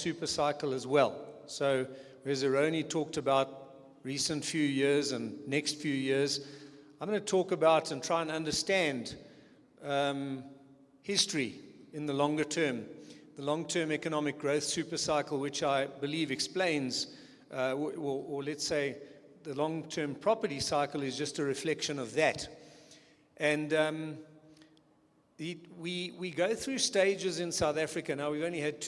supercycle as well. So whereas Zeroni talked about recent few years and next few years, I'm going to talk about and try and understand history in the longer term, the long-term economic growth supercycle, which I believe explains, or let's say the long-term property cycle is just a reflection of that. And we go through stages in South Africa. Now, we've only had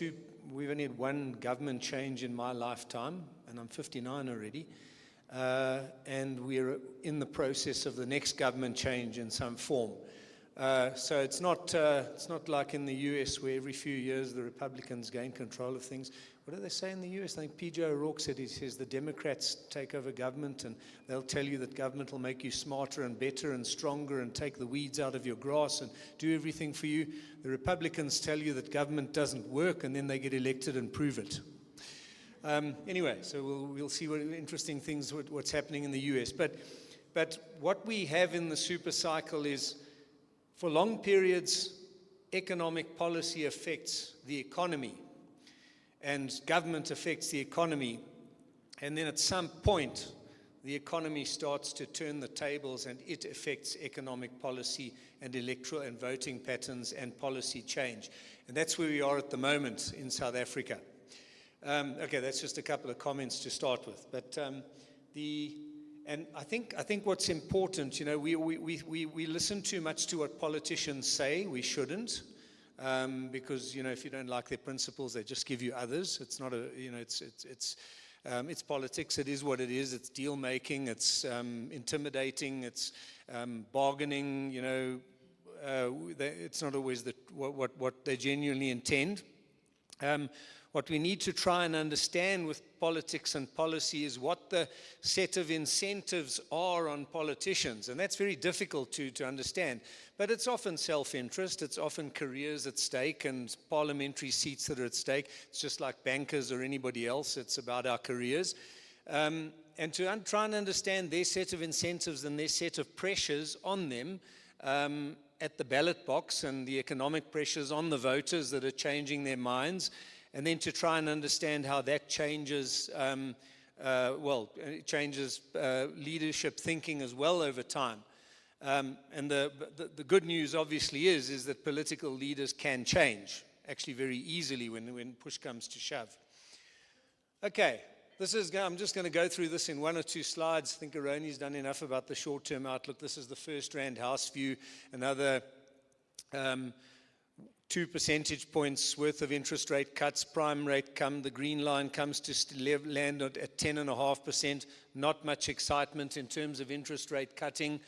one government change in my lifetime, and I'm 59 already. And we're in the process of the next government change in some form. So it's not like in the US where every few years the Republicans gain control of things. What do they say in the US? I think P.J. O'Rourke said, he says the Democrats take over government and they'll tell you that government will make you smarter and better and stronger and take the weeds out of your grass and do everything for you. The Republicans tell you that government doesn't work, and then they get elected and prove it. Anyway, so we'll see what interesting things, what's happening in the US. But what we have in the super cycle is, for long periods, economic policy affects the economy, and government affects the economy. And then at some point, the economy starts to turn the tables, and it affects economic policy and electoral and voting patterns and policy change. And that's where we are at the moment in South Africa. Okay, that's just a couple of comments to start with. But and I think what's important, we listen too much to what politicians say. We shouldn't, because if you don't like their principles, they just give you others. It's not it's politics. It is what it is. It's deal making. It's intimidating. It's bargaining. It's not always what they genuinely intend. What we need to try and understand with politics and policy is what the set of incentives are on politicians. And that's very difficult to understand. But it's often self-interest. It's often careers at stake and parliamentary seats that are at stake. It's just like bankers or anybody else. It's about our careers. And to try and understand their set of incentives and their set of pressures on them at the ballot box, and the economic pressures on the voters that are changing their minds, and then to try and understand how that changes, leadership thinking as well over time. And the good news, obviously, is that political leaders can change, actually very easily when push comes to shove. Okay, I'm just going to go through this in one or two slides. I think Aroni's done enough about the short-term outlook. This is the first Rand house view, another 2 percentage points worth of interest rate cuts. Prime rate the green line comes to land at 10.5%. Not much excitement in terms of interest rate cutting.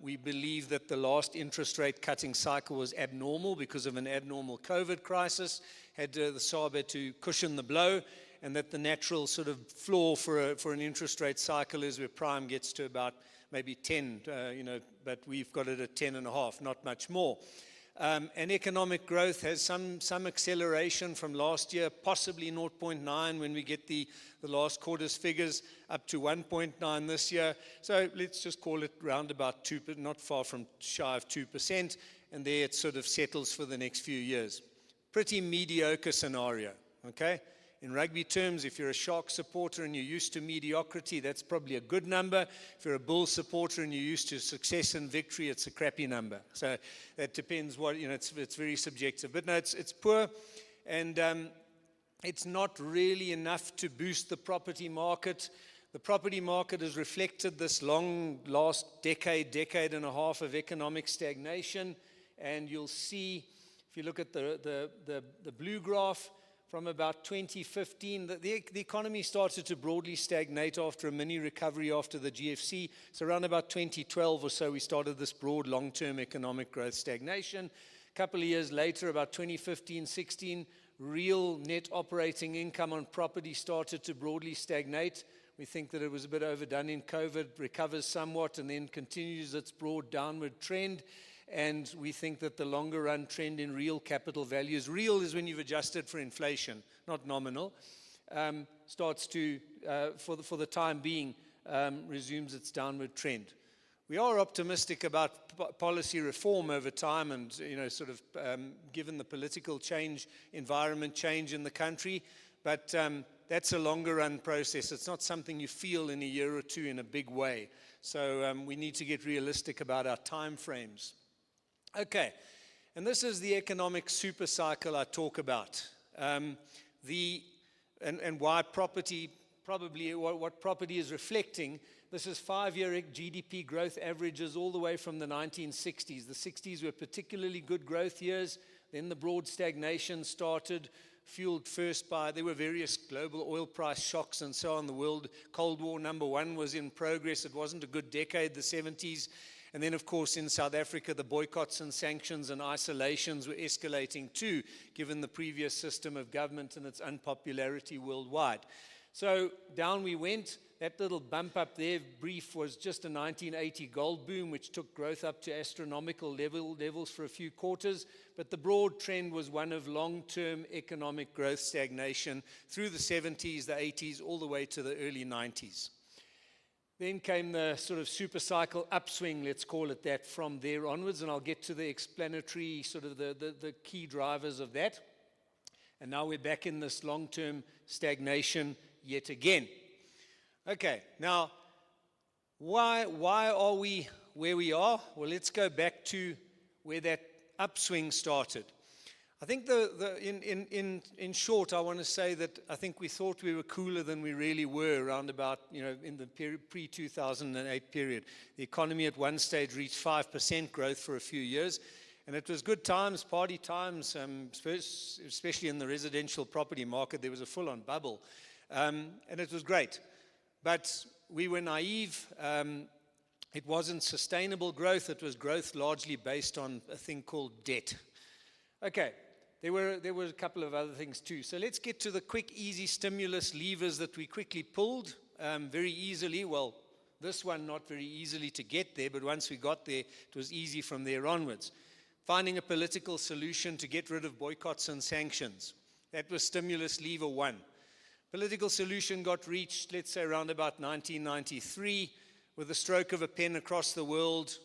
We believe that the last interest rate cutting cycle was abnormal because of an abnormal COVID crisis. The SARB had to cushion the blow, and that the natural sort of floor for an interest rate cycle is where prime gets to about maybe 10, but we've got it at 10.5, not much more. And economic growth has some acceleration from last year, possibly 0.9 when we get the last quarter's figures, up to 1.9 this year. So let's just call it round about 2, but not far from shy of 2%, and there it sort of settles for the next few years. Pretty mediocre scenario, okay? In rugby terms, if you're a Sharks supporter and you're used to mediocrity, that's probably a good number. If you're a Bulls supporter and you're used to success and victory, it's a crappy number. So that depends it's very subjective. But no, it's poor, and it's not really enough to boost the property market. The property market has reflected this last decade and a half of economic stagnation, and you'll see, if you look at the blue graph, from about 2015, the economy started to broadly stagnate after a mini recovery after the GFC. So around about 2012 or so, we started this broad long-term economic growth stagnation. A couple of years later, about 2015-16, real net operating income on property started to broadly stagnate. We think that it was a bit overdone in COVID, recovers somewhat, and then continues its broad downward trend. And we think that the longer run trend in real capital values, real is when you've adjusted for inflation, not nominal, starts to, for the time being, resumes its downward trend. We are optimistic about policy reform over time and, given the political environment change in the country. But that's a longer run process. It's not something you feel in a year or two in a big way. So we need to get realistic about our time frames. Okay, and this is the economic supercycle I talk about. And why property, probably what property is reflecting. This is 5-year GDP growth averages all the way from the 1960s. The 60s were particularly good growth years. Then the broad stagnation started, fueled first by, there were various global oil price shocks and so on. The world Cold War #1 was in progress. It wasn't a good decade, the 70s. And then, of course, in South Africa, the boycotts and sanctions and isolations were escalating too, given the previous system of government and its unpopularity worldwide. So down we went. That little bump up there, brief, was just a 1980 gold boom, which took growth up to astronomical levels for a few quarters. But the broad trend was one of long-term economic growth stagnation through the 70s, the 80s, all the way to the early 90s. Then came the sort of supercycle upswing, let's call it that, from there onwards. And I'll get to the explanatory, sort of the key drivers of that. And now we're back in this long-term stagnation yet again. Okay, now, why are we where we are? Well, let's go back to where that upswing started. I think in short, I want to say that I think we thought we were cooler than we really were around about, in the pre-2008 period. The economy at one stage reached 5% growth for a few years, and it was good times, party times, especially in the residential property market. There was a full-on bubble, and it was great. But we were naive. It wasn't sustainable growth. It was growth largely based on a thing called debt. Okay, there were a couple of other things too. So let's get to the quick, easy stimulus levers that we quickly pulled very easily. Well, this one not very easily to get there, but once we got there, it was easy from there onwards. Finding a political solution to get rid of boycotts and sanctions. That was stimulus lever 1. Political solution got reached, let's say, around about 1993. With a stroke of a pen across the world,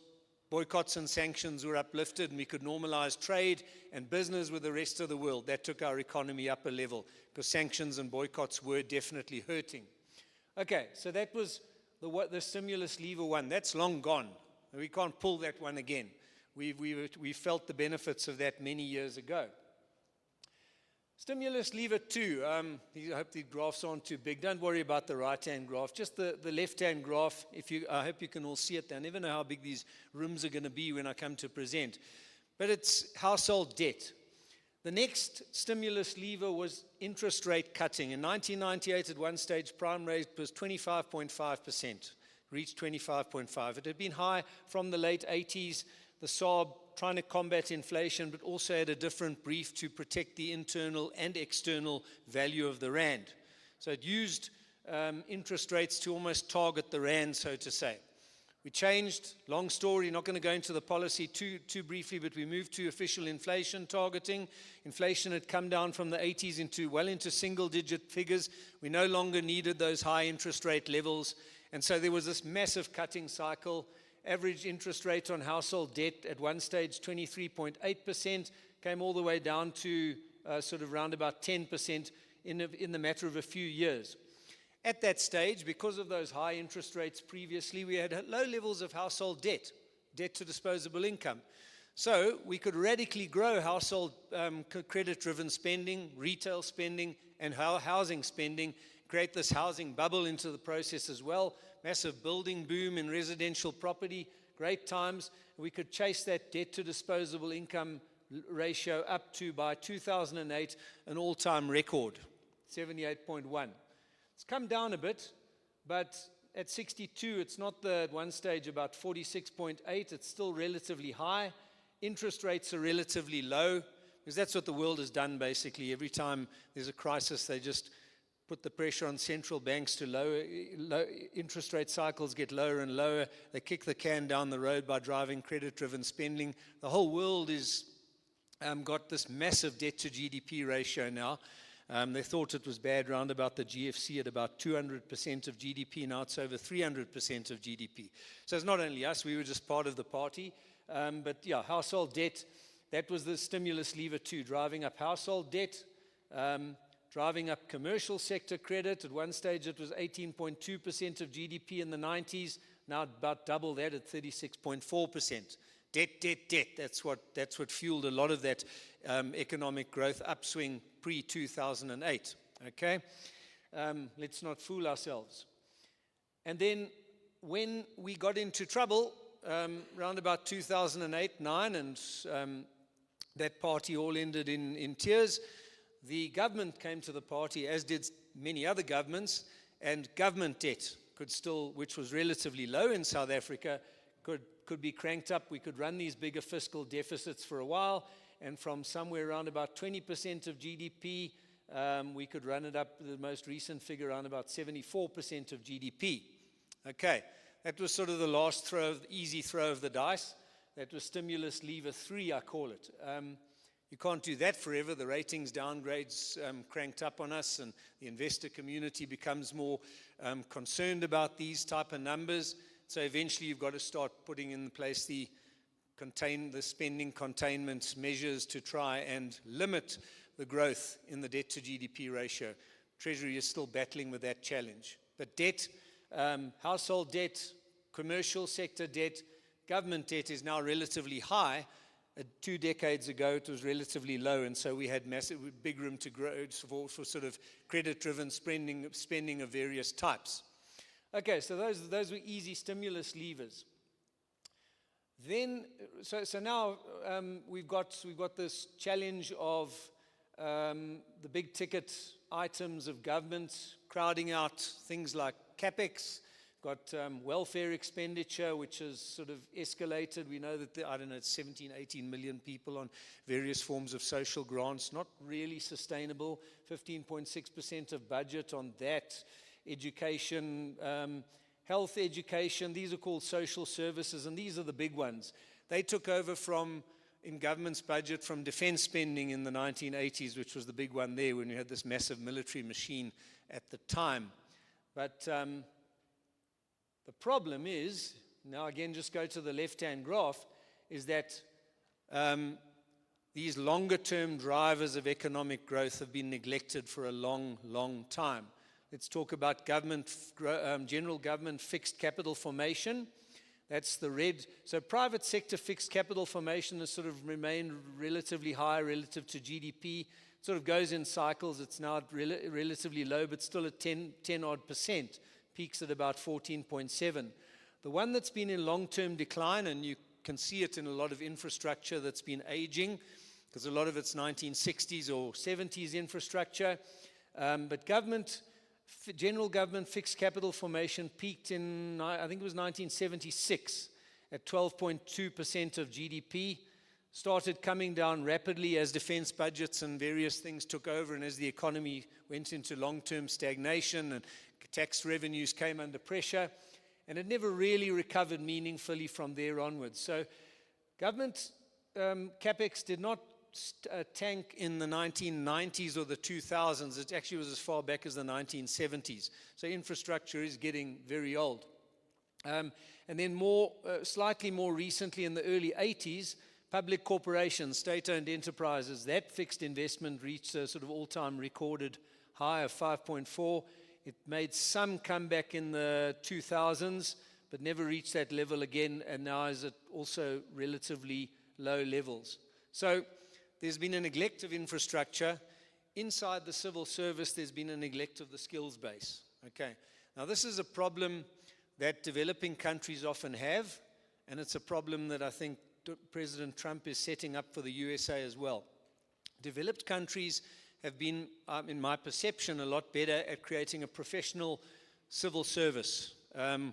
boycotts and sanctions were uplifted, and we could normalize trade and business with the rest of the world. That took our economy up a level, because sanctions and boycotts were definitely hurting. Okay, so that was the stimulus lever 1. That's long gone. We can't pull that one again. We felt the benefits of that many years ago. Stimulus lever 2. I hope the graphs aren't too big. Don't worry about the right-hand graph. Just the left-hand graph. I hope you can all see it. I never know how big these rooms are going to be when I come to present. But it's household debt. The next stimulus lever was interest rate cutting. In 1998, at one stage, prime rate was 25.5%. Reached 25.5. It had been high from the late 80s. The SARB trying to combat inflation, but also had a different brief to protect the internal and external value of the rand. So it used interest rates to almost target the rand, so to say. We changed, long story, not going to go into the policy too briefly, but we moved to official inflation targeting. Inflation had come down from the 80s into single-digit figures. We no longer needed those high interest rate levels, and so there was this massive cutting cycle. Average interest rate on household debt at one stage, 23.8%, came all the way down to sort of around about 10% in the matter of a few years. At that stage, because of those high interest rates previously, we had low levels of household debt to disposable income. So we could radically grow household credit-driven spending, retail spending, and housing spending, create this housing bubble into the process as well. Massive building boom in residential property, great times. We could chase that debt to disposable income ratio up to, by 2008, an all-time record, 78.1. It's come down a bit, but at 62, it's not at one stage about 46.8. It's still relatively high. Interest rates are relatively low, because that's what the world has done basically. Every time there's a crisis, they just put the pressure on central banks to lower interest rate cycles, get lower and lower. They kick the can down the road by driving credit-driven spending. The whole world is got this massive debt to GDP ratio now. They thought it was bad round about the GFC at about 200% of GDP. Now it's over 300% of GDP. So it's not only us, we were just part of the party. But yeah, household debt, that was the stimulus lever too, driving up household debt, driving up commercial sector credit. At one stage it was 18.2% of GDP in the 90s, now about double that at 36.4%. Debt. That's what fueled a lot of that economic growth upswing pre-2008. Okay? Let's not fool ourselves. And then when we got into trouble, around about 2008-9, and that party all ended in tears, the government came to the party, as did many other governments, and government debt could still, which was relatively low in South Africa, could be cranked up. We could run these bigger fiscal deficits for a while, and from somewhere around about 20% of GDP, we could run it up, the most recent figure, around about 74% of GDP. Okay, that was sort of the last easy throw of the dice. That was stimulus lever 3, I call it. You can't do that forever. The ratings downgrades cranked up on us, and the investor community becomes more concerned about these type of numbers. So eventually you've got to start putting in place the spending containment measures to try and limit the growth in the debt to GDP ratio. Treasury is still battling with that challenge. But debt, household debt, commercial sector debt, government debt is now relatively high. 2 decades ago, it was relatively low, and so we had big room to grow for sort of credit-driven spending of various types. Okay, so those were easy stimulus levers. Then, so now we've got this challenge of the big ticket items of government crowding out things like capex. Got welfare expenditure, which has sort of escalated. We know that it's 17, 18 million people on various forms of social grants, not really sustainable. 15.6% of budget on that. Education, health education, these are called social services, and these are the big ones. They took over in government's budget from defense spending in the 1980s, which was the big one there when we had this massive military machine at the time. But the problem is, now again, just go to the left-hand graph, is that these longer-term drivers of economic growth have been neglected for a long, long time. Let's talk about general government fixed capital formation. That's the red. So private sector fixed capital formation has sort of remained relatively high relative to GDP. It sort of goes in cycles. It's now relatively low, but still at 10 odd percent. Peaks at about 14.7. The one that's been in long-term decline, and you can see it in a lot of infrastructure that's been aging, because a lot of it's 1960s or 70s infrastructure. But general government fixed capital formation peaked in, I think it was 1976, at 12.2% of GDP. Started coming down rapidly as defense budgets and various things took over, and as the economy went into long-term stagnation and tax revenues came under pressure, and it never really recovered meaningfully from there onwards. So government capex did not tank in the 1990s or the 2000s. It actually was as far back as the 1970s. So infrastructure is getting very old. And then slightly more recently, in the early 80s, public corporations, state-owned enterprises, that fixed investment reached a sort of all-time recorded high of 5.4. It made some comeback in the 2000s, but never reached that level again, and now is at also relatively low levels. So there's been a neglect of infrastructure. Inside the civil service, there's been a neglect of the skills base. Okay. Now, this is a problem that developing countries often have, and it's a problem that I think President Trump is setting up for the USA as well. Developed countries have been, in my perception, a lot better at creating a professional civil service,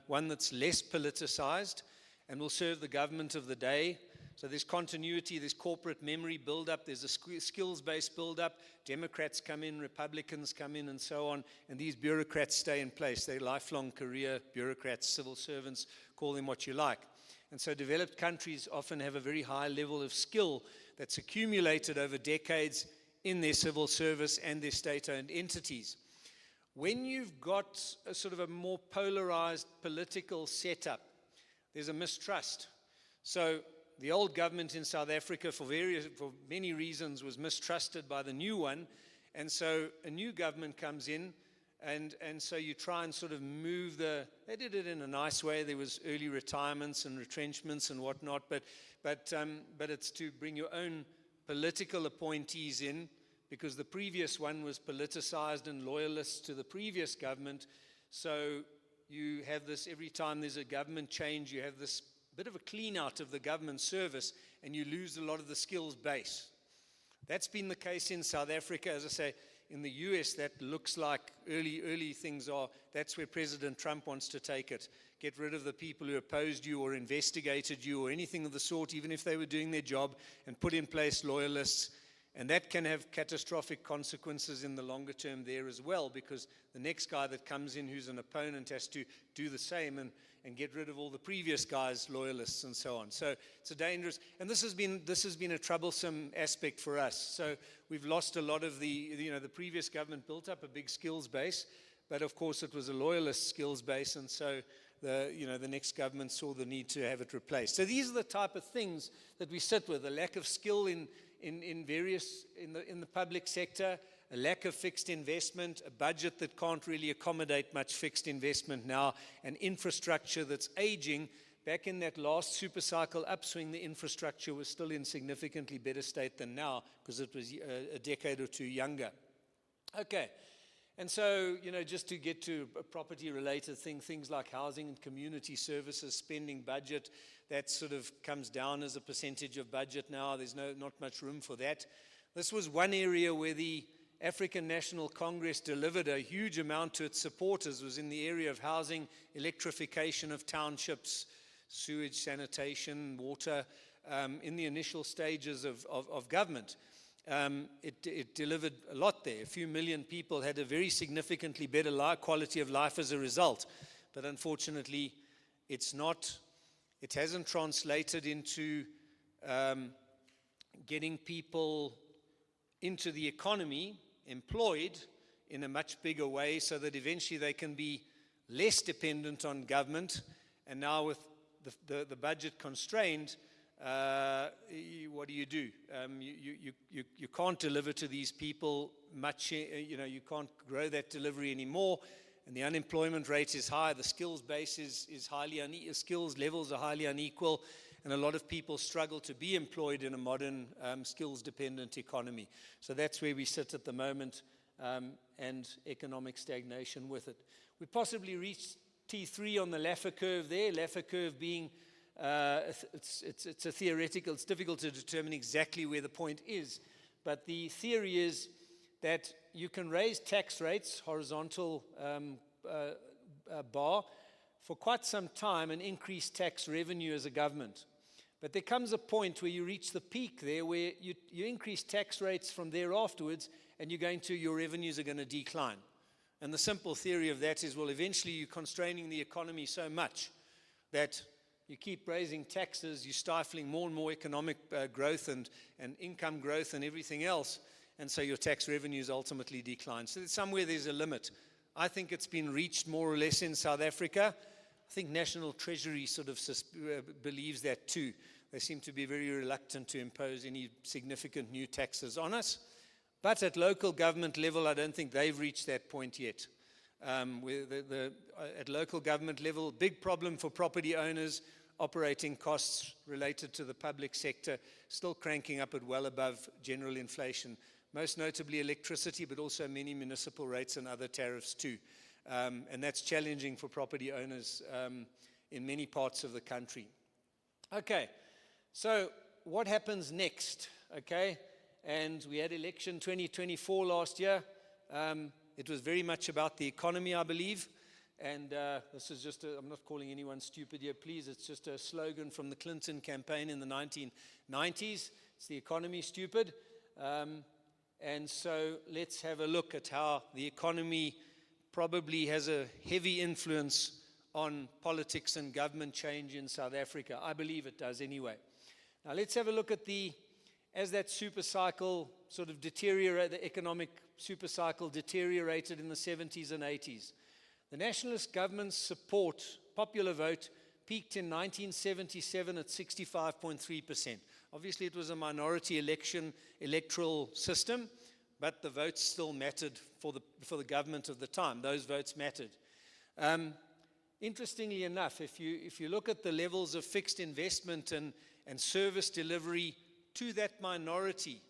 one that's less politicized and will serve the government of the day. So there's continuity, there's corporate memory build-up, there's a skills-based build-up. Democrats come in, Republicans come in, and so on, and these bureaucrats stay in place. They're lifelong career bureaucrats, civil servants, call them what you like. And so developed countries often have a very high level of skill that's accumulated over decades in their civil service and their state-owned entities. When you've got a sort of a more polarized political setup, there's a mistrust. So the old government in South Africa, for many reasons, was mistrusted by the new one, and so a new government comes in, and so you try and sort of move they did it in a nice way. There was early retirements and retrenchments and whatnot, but it's to bring your own political appointees in, because the previous one was politicized and loyalists to the previous government. So you have this, every time there's a government change, you have this bit of a clean out of the government service, and you lose a lot of the skills base. That's been the case in South Africa. As I say, in the US, that looks like early things are. That's where President Trump wants to take it. Get rid of the people who opposed you or investigated you or anything of the sort, even if they were doing their job, and put in place loyalists. And that can have catastrophic consequences in the longer term there as well, because the next guy that comes in who's an opponent has to do the same and get rid of all the previous guys, loyalists and so on. So it's a dangerous, and this has been a troublesome aspect for us. So we've lost a lot of the previous government built up a big skills base, but of course it was a loyalist skills base, and so the next government saw the need to have it replaced. So these are the type of things that we sit with: a lack of skill in the public sector, a lack of fixed investment, a budget that can't really accommodate much fixed investment now, an infrastructure that's aging. Back in that last supercycle upswing, the infrastructure was still in significantly better state than now, because it was a decade or two younger. Okay. And so, just to get to a property-related thing, things like housing and community services, spending budget, that sort of comes down as a percentage of budget now. There's not much room for that. This was one area where the African National Congress delivered a huge amount to its supporters, was in the area of housing, electrification of townships, sewage, sanitation, water, in the initial stages of government. It delivered a lot there. A few million people had a very significantly better quality of life as a result. But unfortunately, it hasn't translated into getting people into the economy, employed in a much bigger way, so that eventually they can be less dependent on government. And now with the budget constrained, what do? You can't deliver to these people much. You can't grow that delivery anymore, and the unemployment rate is high. The skills base is highly unequal. Skills levels are highly unequal, and a lot of people struggle to be employed in a modern skills-dependent economy. So that's where we sit at the moment, and economic stagnation with it. We possibly reached T3 on the Laffer curve there. Laffer curve being it's a theoretical. It's difficult to determine exactly where the point is, but the theory is that you can raise tax rates, horizontal bar, for quite some time and increase tax revenue as a government. But there comes a point where you reach the peak there, where you increase tax rates from there afterwards, and your revenues are going to decline. And the simple theory of that is, well, eventually you're constraining the economy so much that you keep raising taxes, you're stifling more and more economic growth and income growth and everything else, and so your tax revenues ultimately decline. So somewhere there's a limit. I think it's been reached more or less in South Africa. I think National Treasury sort of believes that too. They seem to be very reluctant to impose any significant new taxes on us. But at local government level, I don't think they've reached that point yet. At local government level, big problem for property owners, operating costs related to the public sector still cranking up at well above general inflation, most notably electricity, but also many municipal rates and other tariffs too. And that's challenging for property owners in many parts of the country. Okay, so what happens next? Okay, and we had election 2024 last year. It was very much about the economy, I believe. And this is just I'm not calling anyone stupid here, please. It's just a slogan from the Clinton campaign in the 1990s. It's the economy, stupid. And so let's have a look at how the economy probably has a heavy influence on politics and government change in South Africa. I believe it does anyway. Now let's have a look at the as that supercycle sort of deteriorated, the economic supercycle deteriorated in the 70s and 80s, the nationalist government's support, popular vote, peaked in 1977 at 65.3%. Obviously, it was a minority electoral system, but the votes still mattered for the government of the time. Those votes mattered. Interestingly enough, if you look at the levels of fixed investment and service delivery to that minority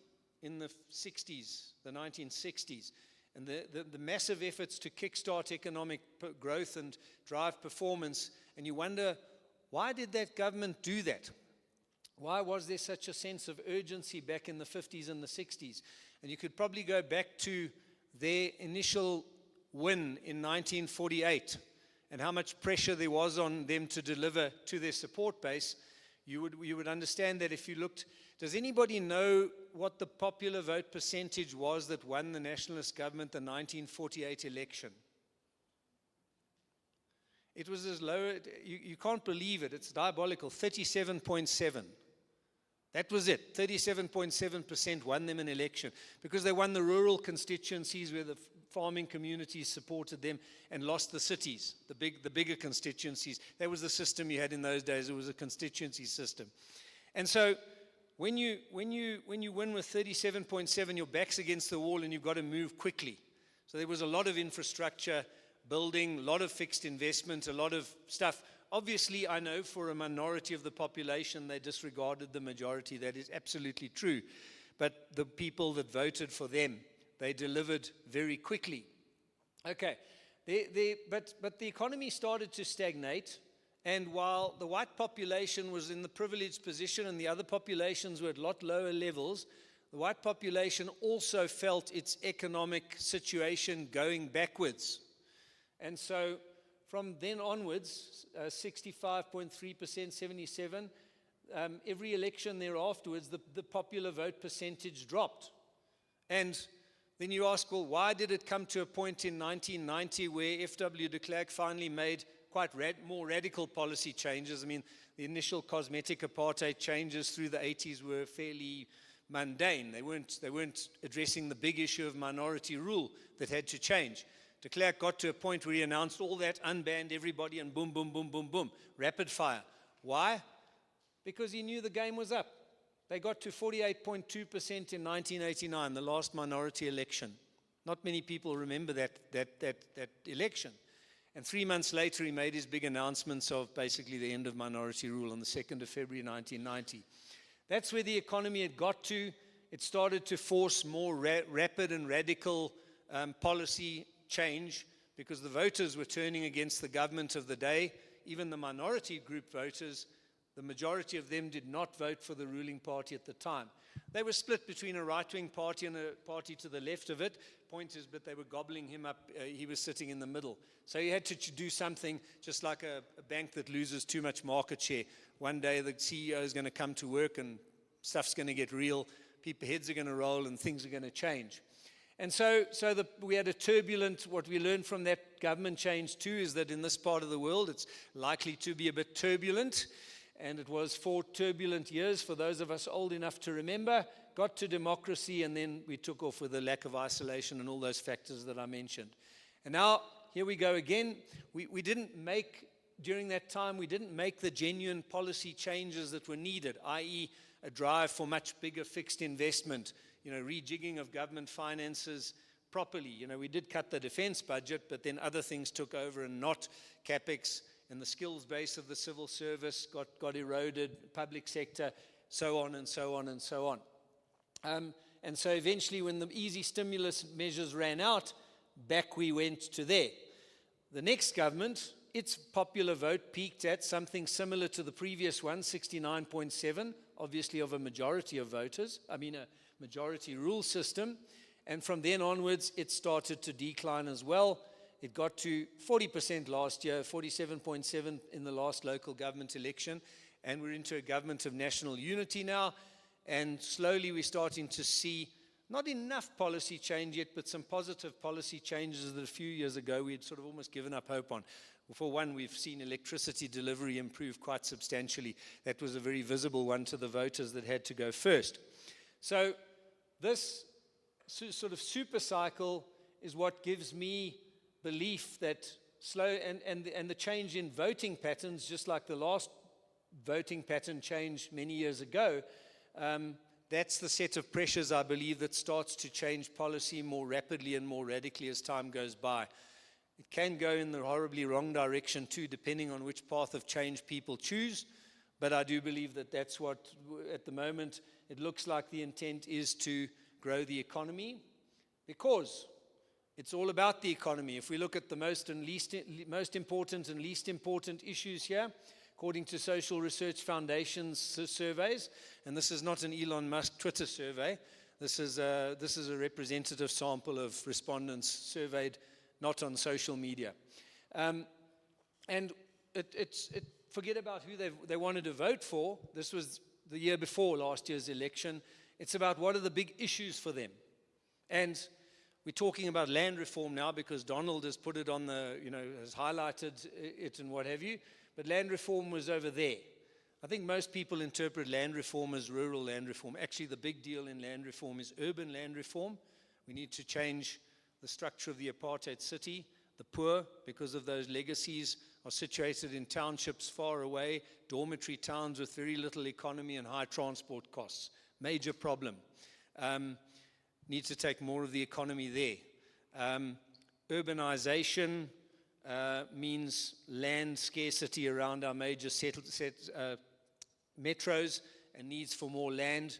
in the 60s, the 1960s, and the massive efforts to kickstart economic growth and drive performance, and you wonder, why did that government do that? Why was there such a sense of urgency back in the 50s and the 60s? And you could probably go back to their initial win in 1948 and how much pressure there was on them to deliver to their support base. You would understand that if you looked. Does anybody know what the popular vote percentage was that won the nationalist government the 1948 election? It was as low, you can't believe it, it's diabolical, 37.7. That was it, 37.7% won them an election, because they won the rural constituencies where the farming communities supported them and lost the cities, the bigger constituencies. That was the system you had in those days. It was a constituency system. And so when you win with 37.7, your back's against the wall and you've got to move quickly. So there was a lot of infrastructure building, a lot of fixed investment, a lot of stuff. Obviously, I know for a minority of the population, they disregarded the majority. That is absolutely true. But the people that voted for them, they delivered very quickly. Okay, but the economy started to stagnate, and while the white population was in the privileged position and the other populations were at a lot lower levels, the white population also felt its economic situation going backwards. And so from then onwards, 65.3%, 77, every election thereafterwards, the popular vote percentage dropped. And then you ask, well, why did it come to a point in 1990 where F.W. de Klerk finally made quite more radical policy changes? I mean, the initial cosmetic apartheid changes through the 80s were fairly mundane. They weren't addressing the big issue of minority rule that had to change. De Klerk got to a point where he announced all that, unbanned everybody, and boom, boom, boom, boom, boom, rapid fire. Why? Because he knew the game was up. They got to 48.2% in 1989, the last minority election. Not many people remember that election. And 3 months later, he made his big announcements of basically the end of minority rule on the 2nd of February 1990. That's where the economy had got to. It started to force more rapid and radical policy change because the voters were turning against the government of the day. Even the minority group voters, the majority of them did not vote for the ruling party at the time. They were split between a right-wing party and a party to the left of it. Point is, but they were gobbling him up. He was sitting in the middle. So he had to do something, just like a bank that loses too much market share. One day the CEO is going to come to work and stuff's going to get real. People's heads are going to roll and things are going to change. And so we had a turbulent, what we learned from that government change too is that in this part of the world, it's likely to be a bit turbulent. And it was 4 turbulent years for those of us old enough to remember, got to democracy, and then we took off with the lack of isolation and all those factors that I mentioned. And now, here we go again. We didn't make, during that time, we didn't make the genuine policy changes that were needed, i.e. a drive for much bigger fixed investment, rejigging of government finances properly. We did cut the defense budget, but then other things took over and not CapEx, and the skills base of the civil service got eroded, public sector, so on and so on and so on. And so eventually when the easy stimulus measures ran out, back we went to there. The next government, its popular vote peaked at something similar to the previous one, 69.7, obviously of a majority of voters, a majority rule system. And from then onwards, it started to decline as well. It got to 40% last year, 47.7 in the last local government election, and we're into a government of national unity now, and slowly we're starting to see not enough policy change yet, but some positive policy changes that a few years ago we had sort of almost given up hope on. For one, we've seen electricity delivery improve quite substantially. That was a very visible one to the voters that had to go first. So this sort of super cycle is what gives me belief that and the change in voting patterns, just like the last voting pattern changed many years ago, that's the set of pressures, I believe, that starts to change policy more rapidly and more radically as time goes by. It can go in the horribly wrong direction too, depending on which path of change people choose. But I do believe that that's what, at the moment, it looks like the intent is to grow the economy, because it's all about the economy. If we look at the most important and least important issues here, according to Social Research Foundation's surveys, and this is not an Elon Musk Twitter survey, this is a representative sample of respondents surveyed, not on social media. And forget about who they wanted to vote for. This was the year before last year's election. It's about what are the big issues for them. And we're talking about land reform now because Donald has put it on has highlighted it and what have you. But land reform was over there. I think most people interpret land reform as rural land reform. Actually, the big deal in land reform is urban land reform. We need to change the structure of the apartheid city. The poor, because of those legacies, are situated in townships far away, dormitory towns with very little economy and high transport costs. Major problem. Need to take more of the economy there. Urbanization means land scarcity around our major metros and needs for more land.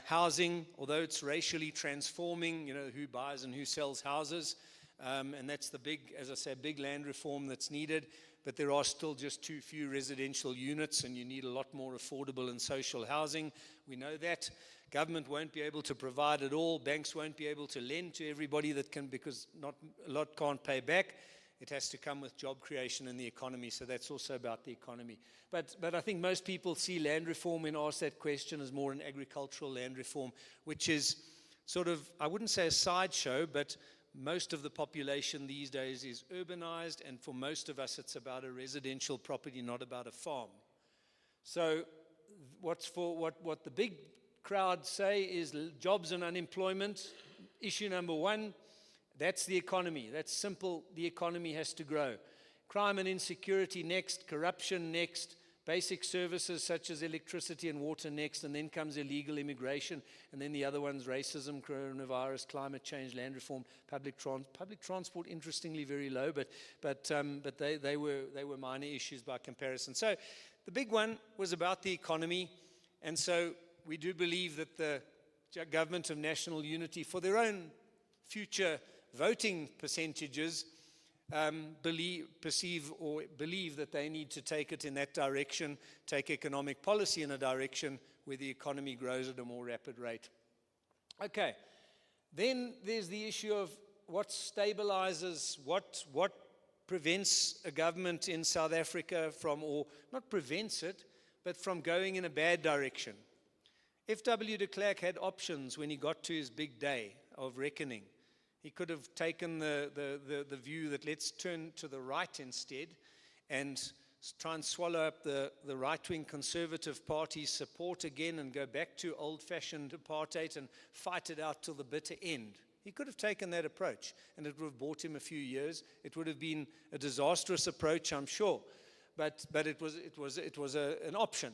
Housing, although it's racially transforming, who buys and who sells houses, and that's the big, as I say, big land reform that's needed, but there are still just too few residential units and you need a lot more affordable and social housing. We know that. Government won't be able to provide it all. Banks won't be able to lend to everybody that can, because not a lot can't pay back. It has to come with job creation in the economy, so that's also about the economy. But I think most people see land reform, when asked that question, as more an agricultural land reform, which is sort of, I wouldn't say a sideshow, but most of the population these days is urbanized, and for most of us it's about a residential property, not about a farm. So what the big crowd say is jobs and unemployment, issue number one. That's the economy. That's simple. The economy has to grow. Crime and insecurity next, corruption next, basic services such as electricity and water next, and then comes illegal immigration, and then the other ones, racism, coronavirus, climate change, land reform, public transport, interestingly very low, but they were minor issues by comparison. So the big one was about the economy, and so we do believe that the government of national unity, for their own future voting percentages, believe that they need to take it in that direction, take economic policy in a direction where the economy grows at a more rapid rate. Okay, then there's the issue of what stabilizes, what prevents a government in South Africa from, or not prevents it, but from going in a bad direction. F.W. de Klerk had options when he got to his big day of reckoning. He could have taken the view that let's turn to the right instead and try and swallow up the right-wing Conservative Party's support again and go back to old-fashioned apartheid and fight it out till the bitter end. He could have taken that approach, and it would have bought him a few years. It would have been a disastrous approach, I'm sure, but it was an option.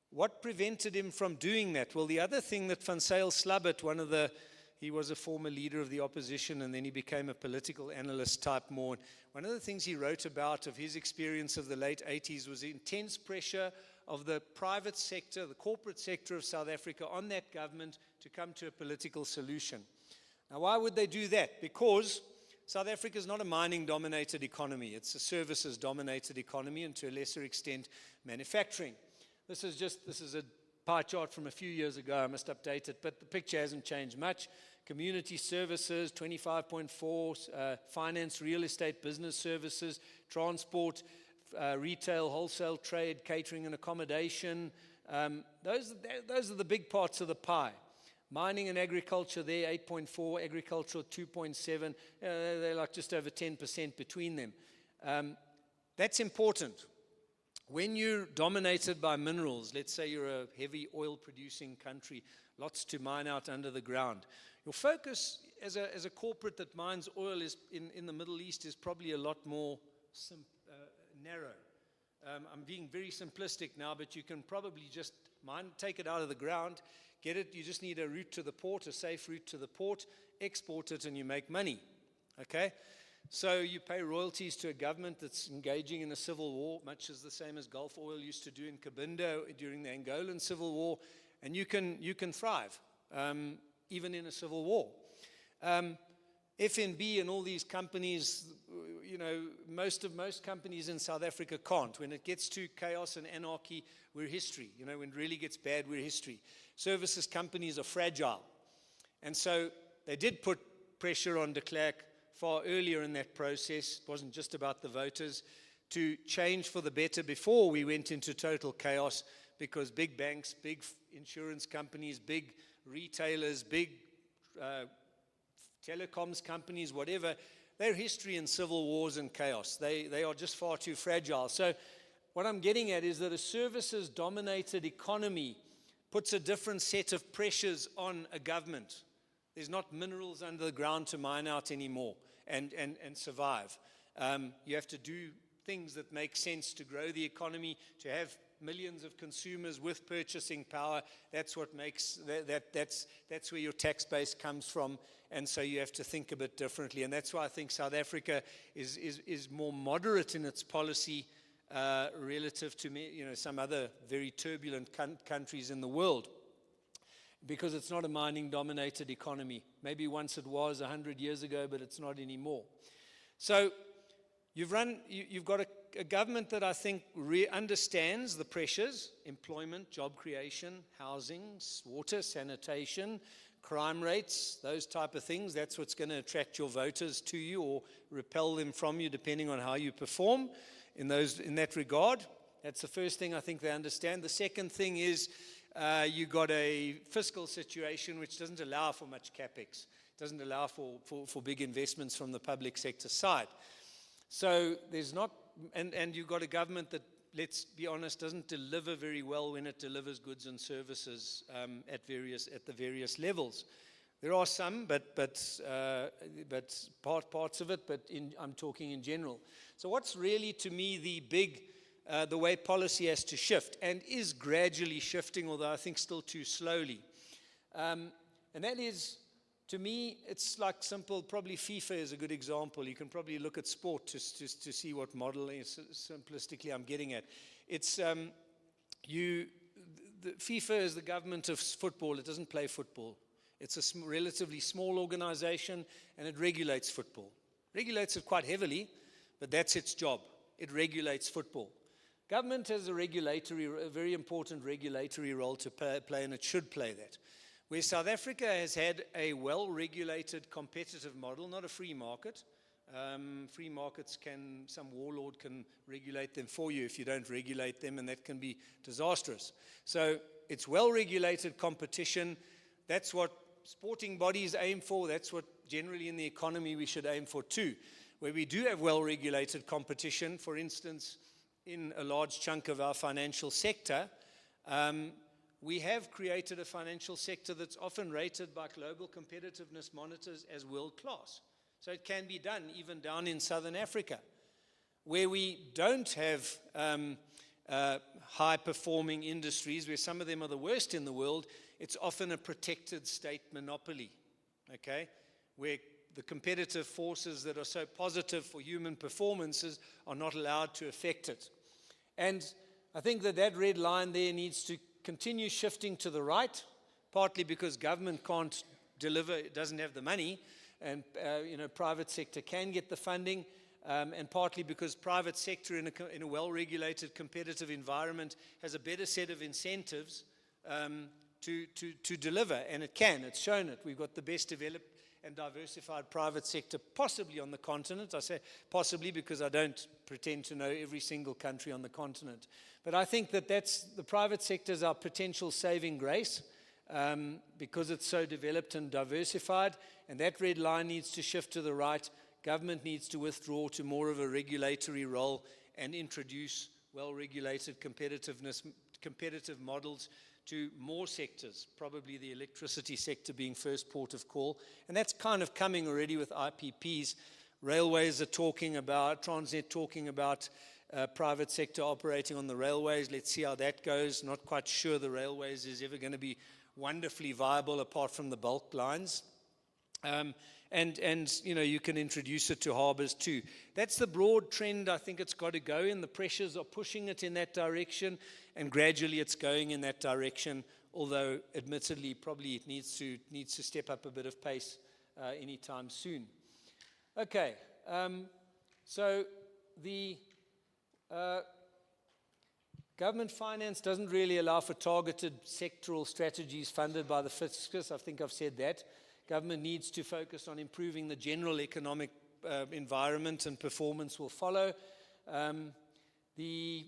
What prevented him from doing that? Well, the other thing that Van Zyl Slabbert, he was a former leader of the opposition, and then he became a political analyst type more. One of the things he wrote about of his experience of the late 80s was the intense pressure of the private sector, the corporate sector of South Africa on that government to come to a political solution. Now, why would they do that? Because South Africa is not a mining-dominated economy. It's a services-dominated economy, and to a lesser extent, manufacturing. This is a pie chart from a few years ago. I must update it, but the picture hasn't changed much. Community services, 25.4, finance, real estate, business services, transport, retail, wholesale trade, catering and accommodation. Those are the big parts of the pie. Mining and agriculture there, 8.4, agricultural 2.7. They're like just over 10% between them. That's important. When you're dominated by minerals, let's say you're a heavy oil producing country, lots to mine out under the ground. Your focus as a corporate that mines oil is in the Middle East is probably a lot more narrow. I'm being very simplistic now, but you can probably just take it out of the ground, get it. You just need a route to the port, a safe route to the port, export it, and you make money. Okay? So you pay royalties to a government that's engaging in a civil war, much as the same as Gulf Oil used to do in Cabinda during the Angolan Civil War, and you can thrive, even in a civil war. FNB and all these companies, most companies in South Africa can't. When it gets to chaos and anarchy, we're history. When it really gets bad, we're history. Services companies are fragile. And so they did put pressure on de Klerk far earlier in that process. It wasn't just about the voters, to change for the better before we went into total chaos, because big banks, big insurance companies, big retailers, big telecoms companies, whatever, their history in civil wars and chaos. They are just far too fragile. So what I'm getting at is that a services-dominated economy puts a different set of pressures on a government. There's not minerals under the ground to mine out anymore and survive. You have to do things that make sense to grow the economy, to have millions of consumers with purchasing power. That's what makes that's where your tax base comes from, and so you have to think a bit differently. And that's why I think South Africa is more moderate in its policy relative to some other very turbulent countries in the world, because it's not a mining-dominated economy. Maybe once it was 100 years ago, but it's not anymore. So you've got a government that I think understands the pressures: employment, job creation, housing, water, sanitation, crime rates, those type of things. That's what's going to attract your voters to you or repel them from you, depending on how you perform in that regard. That's the first thing I think they understand. The second thing is you got a fiscal situation which doesn't allow for much capex, doesn't allow for big investments from the public sector side. So there's not, and you've got a government that, let's be honest, doesn't deliver very well when it delivers goods and services at the various levels. There are some, but parts of it. But I'm talking in general. So what's really, to me, the way policy has to shift, and is gradually shifting, although I think still too slowly, and that is, to me, it's like simple. Probably FIFA is a good example. You can probably look at sport to see what model simplistically I'm getting at. It's the FIFA is the government of football. It doesn't play football. It's a relatively small organization, and it regulates football. Regulates it quite heavily, but that's its job. It regulates football. Government has a very important regulatory role to play, and it should play that. Where South Africa has had a well-regulated competitive model, not a free market. Free markets some warlord can regulate them for you if you don't regulate them, and that can be disastrous. So it's well-regulated competition. That's what sporting bodies aim for. That's what generally in the economy we should aim for too. Where we do have well-regulated competition, for instance, in a large chunk of our financial sector, we have created a financial sector that's often rated by global competitiveness monitors as world-class. So it can be done even down in Southern Africa. Where we don't have high-performing industries, where some of them are the worst in the world, it's often a protected state monopoly, okay? Where the competitive forces that are so positive for human performances are not allowed to affect it. And I think that red line there needs to continue shifting to the right, partly because government can't deliver, it doesn't have the money, and private sector can get the funding, and partly because private sector in a well-regulated competitive environment has a better set of incentives to deliver, and it can. It's shown it. We've got the best developed and diversified private sector possibly on the continent. I say possibly because I don't pretend to know every single country on the continent. But I think that's the private sector is our potential saving grace because it's so developed and diversified, and that red line needs to shift to the right. Government needs to withdraw to more of a regulatory role and introduce well-regulated competitive models to more sectors, probably the electricity sector being first port of call. And that's kind of coming already with IPPs. Railways are talking about, Transnet talking about private sector operating on the railways. Let's see how that goes. Not quite sure the railways is ever going to be wonderfully viable apart from the bulk lines. And you know, you can introduce it to harbors too. That's the broad trend I think it's got to go in. The pressures are pushing it in that direction, and gradually it's going in that direction, although admittedly probably it needs to step up a bit of pace anytime soon. Okay, so the government finance doesn't really allow for targeted sectoral strategies funded by the fiscus. I think I've said that. Government needs to focus on improving the general economic environment, and performance will follow. And then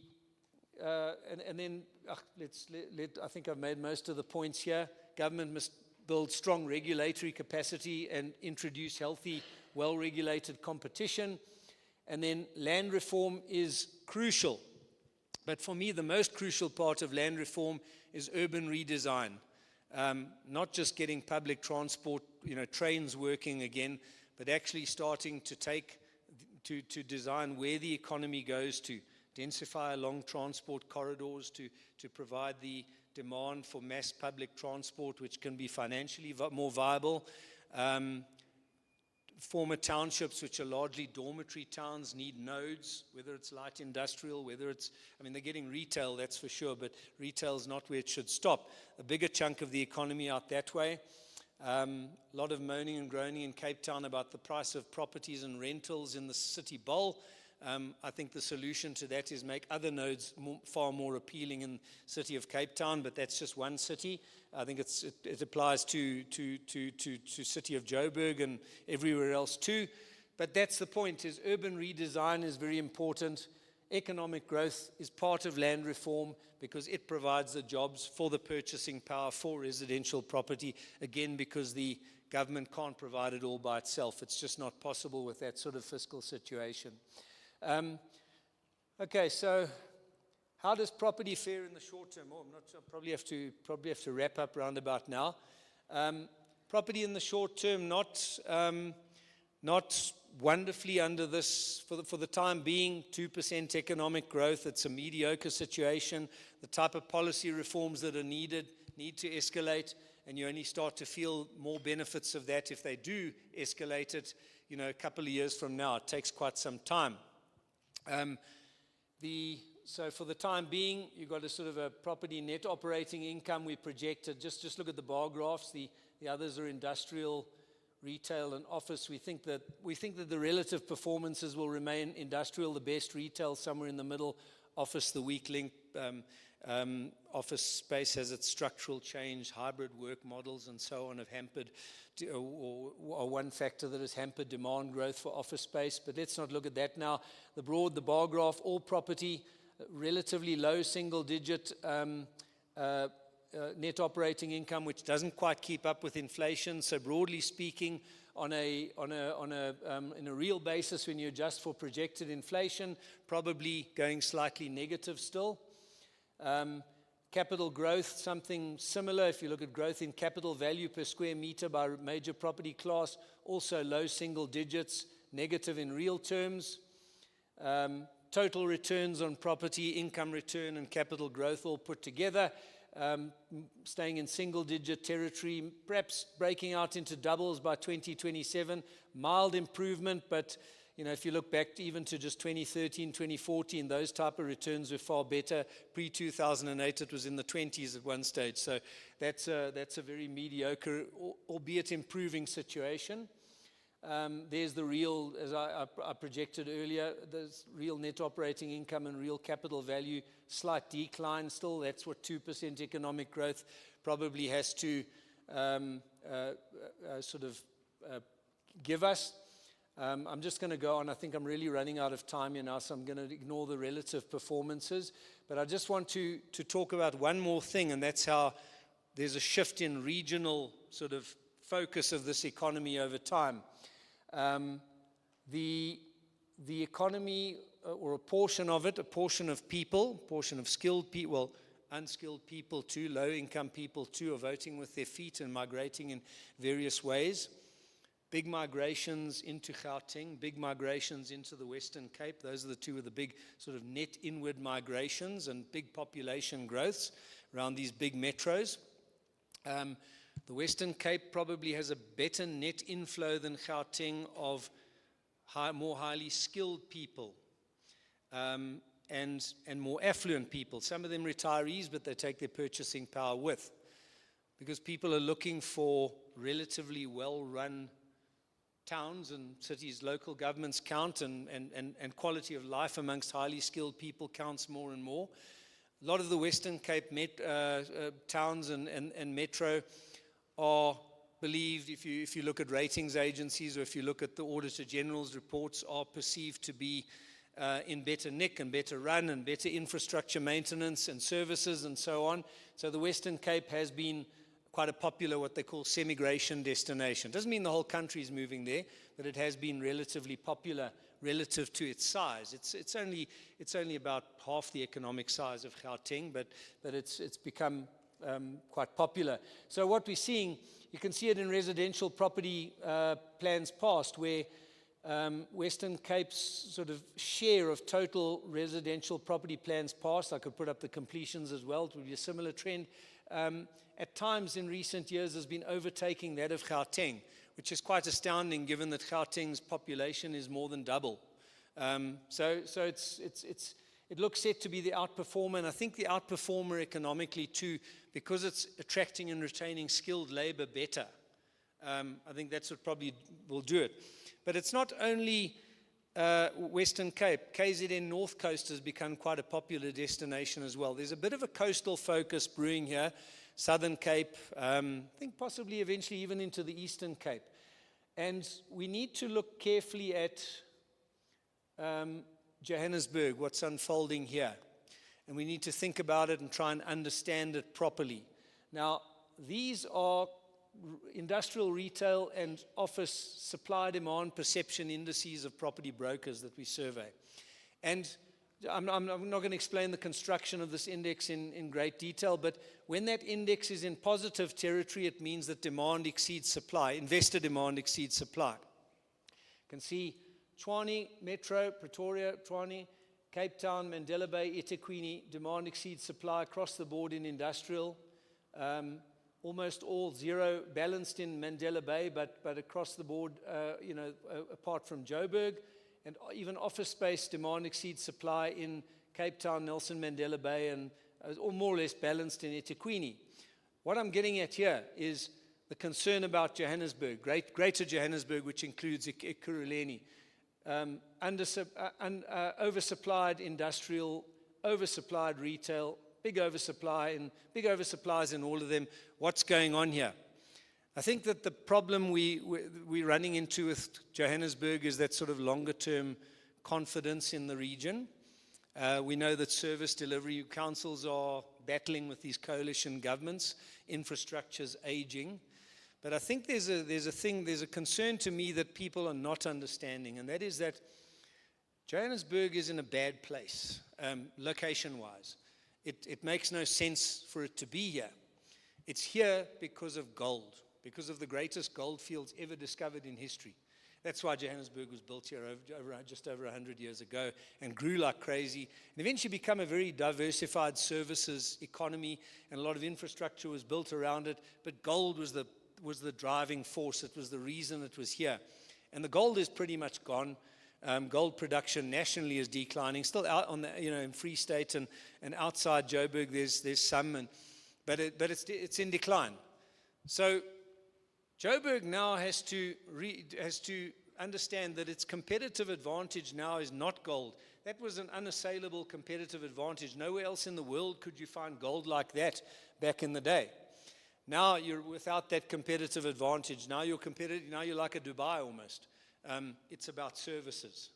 I think I've made most of the points here. Government must build strong regulatory capacity and introduce healthy, well-regulated competition. And then land reform is crucial. But for me, the most crucial part of land reform is urban redesign. Not just getting public transport, you know, trains working again, but actually starting to design where the economy goes to, densify along transport corridors to provide the demand for mass public transport, which can be financially more viable. Former townships, which are largely dormitory towns, need nodes, whether it's light industrial, whether it's, I mean, they're getting retail, that's for sure, but retail is not where it should stop. A bigger chunk of the economy out that way. A lot of moaning and groaning in Cape Town about the price of properties and rentals in the city bowl. I think the solution to that is make other nodes far more appealing in the city of Cape Town, but that's just one city. I think it applies to city of Joburg and everywhere else too. But that's the point, is urban redesign is very important. Economic growth is part of land reform because it provides the jobs for the purchasing power for residential property, again, because the government can't provide it all by itself. It's just not possible with that sort of fiscal situation. Okay, so how does property fare in the short term? Oh, I'm not sure. Probably have to wrap up round about now. Property in the short term, not wonderfully under this for the time being. 2% economic growth. It's a mediocre situation. The type of policy reforms that are needed need to escalate, and you only start to feel more benefits of that if they do escalate it. You know, a couple of years from now. It takes quite some time. So for the time being, you've got a sort of a property net operating income we projected. Just look at the bar graphs. The others are industrial, retail, and office. We think that the relative performances will remain industrial, the best, retail somewhere in the middle, office the weak link. Office space has its structural change, hybrid work models, and so on have hampered, or one factor that has hampered demand growth for office space. But let's not look at that now. The bar graph, all property, relatively low single-digit net operating income, which doesn't quite keep up with inflation. So broadly speaking, in a real basis, when you adjust for projected inflation, probably going slightly negative still. Capital growth, something similar. If you look at growth in capital value per square meter by major property class, also low single digits, negative in real terms. Total returns on property, income return, and capital growth all put together, staying in single-digit territory, perhaps breaking out into doubles by 2027. Mild improvement, but you know, if you look back even to just 2013, 2014, those type of returns were far better. Pre-2008, it was in the 20s at one stage. So that's a very mediocre, albeit improving situation. There's the real, as I projected earlier, there's real net operating income and real capital value, slight decline still. That's what 2% economic growth probably has to give us. I'm just going to go on. I think I'm really running out of time here now, so I'm going to ignore the relative performances. But I just want to talk about one more thing, and that's how there's a shift in regional sort of focus of this economy over time. The economy, or a portion of it, a portion of people, a portion of skilled people, well, unskilled people too, low-income people too, are voting with their feet and migrating in various ways. Big migrations into Gauteng, big migrations into the Western Cape. Those are the two of the big sort of net inward migrations and big population growths around these big metros. The Western Cape probably has a better net inflow than Gauteng of more highly skilled people and more affluent people. Some of them retirees, but they take their purchasing power with. Because people are looking for relatively well-run towns and cities, local governments count, and quality of life amongst highly skilled people counts more and more. A lot of the Western Cape towns and metro are believed, if you look at ratings agencies or if you look at the Auditor General's reports, are perceived to be in better nick and better run and better infrastructure maintenance and services and so on. So the Western Cape has been quite a popular, what they call semigration destination. Doesn't mean the whole country is moving there, but it has been relatively popular relative to its size. It's only about half the economic size of Gauteng, but it's become quite popular. So what we're seeing, you can see it in residential property plans passed, where Western Cape's sort of share of total residential property plans passed. I could put up the completions as well. It would be a similar trend. At times in recent years has been overtaking that of Gauteng, which is quite astounding given that Gauteng's population is more than double. So it looks set to be the outperformer, and I think the outperformer economically too, because it's attracting and retaining skilled labor better. I think that's what probably will do it. But it's not only Western Cape. KZN North Coast has become quite a popular destination as well. There's a bit of a coastal focus brewing here. Southern Cape, I think possibly eventually even into the Eastern Cape. And we need to look carefully at Johannesburg, what's unfolding here. And we need to think about it and try and understand it properly. Now, these are industrial, retail, and office supply, demand, perception indices of property brokers that we survey. And I'm not going to explain the construction of this index in great detail, but when that index is in positive territory, it means that demand exceeds supply, investor demand exceeds supply. You can see Tshwane, Metro, Pretoria, Tshwane, Cape Town, Mandela Bay, eThekwini, demand exceeds supply across the board in industrial. Almost all zero balanced in Mandela Bay, but across the board, apart from Joburg. And even office space demand exceeds supply in Cape Town, Nelson Mandela Bay, and or more or less balanced in eThekwini. What I'm getting at here is the concern about Johannesburg, Greater Johannesburg, which includes Ekurhuleni, oversupplied industrial, oversupplied retail, big oversupplies in all of them. What's going on here? I think that the problem we're running into with Johannesburg is that sort of longer-term confidence in the region. We know that service delivery councils are battling with these coalition governments. Infrastructure's aging. But I think there's a concern to me that people are not understanding, and that is that Johannesburg is in a bad place, location-wise. It makes no sense for it to be here. It's here because of gold, because of the greatest gold fields ever discovered in history. That's why Johannesburg was built here just over 100 years ago and grew like crazy and eventually became a very diversified services economy, and a lot of infrastructure was built around it, but gold was the driving force. It was the reason it was here. And the gold is pretty much gone. Gold production nationally is declining. Still out on the, in Free State and outside Joburg, there's some, but it's in decline. So Joburg now has to understand that its competitive advantage now is not gold. That was an unassailable competitive advantage. Nowhere else in the world could you find gold like that back in the day. Now you're without that competitive advantage. Now you're competitive. Now you're like a Dubai almost. It's about services.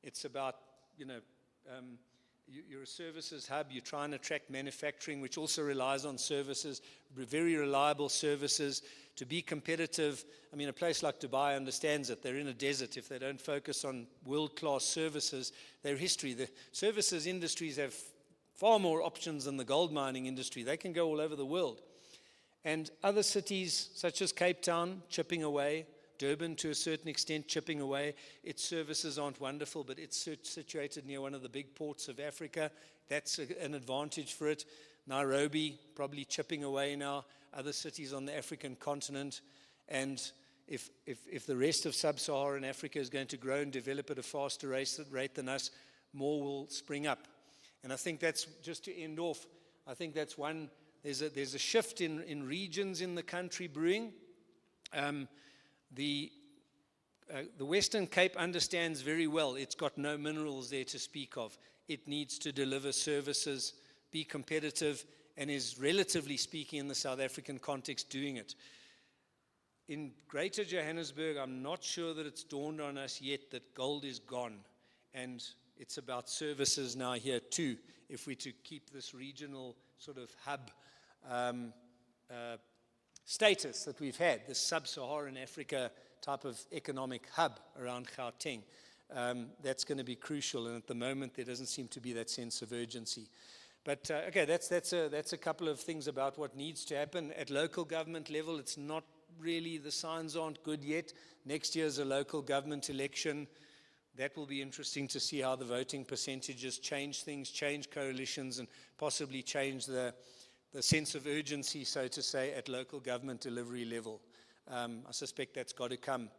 It's about, you're a services hub. You try and attract manufacturing, which also relies on services, very reliable services. To be competitive, a place like Dubai understands it. They're in a desert. If they don't focus on world-class services, their history, the services industries have far more options than the gold mining industry. They can go all over the world. And other cities, such as Cape Town, chipping away, Durban to a certain extent chipping away. Its services aren't wonderful, but it's situated near one of the big ports of Africa. That's an advantage for it. Nairobi, probably chipping away now. Other cities on the African continent. And if the rest of sub-Saharan Africa is going to grow and develop at a faster rate than us, more will spring up. And I think that's, just to end off, I think that's one, there's a shift in regions in the country brewing. The Western Cape understands very well it's got no minerals there to speak of. It needs to deliver services, be competitive, and is, relatively speaking, in the South African context, doing it. In Greater Johannesburg, I'm not sure that it's dawned on us yet that gold is gone, and it's about services now here too, if we're to keep this regional sort of hub status that we've had, this sub-Saharan Africa type of economic hub around Gauteng. That's going to be crucial, and at the moment there doesn't seem to be that sense of urgency. But okay, that's a couple of things about what needs to happen at local government level. It's not really, the signs aren't good yet. Next year's a local government election. That will be interesting to see how the voting percentages change things, change coalitions, and possibly change the sense of urgency, so to say, at local government delivery level. I suspect that's got to come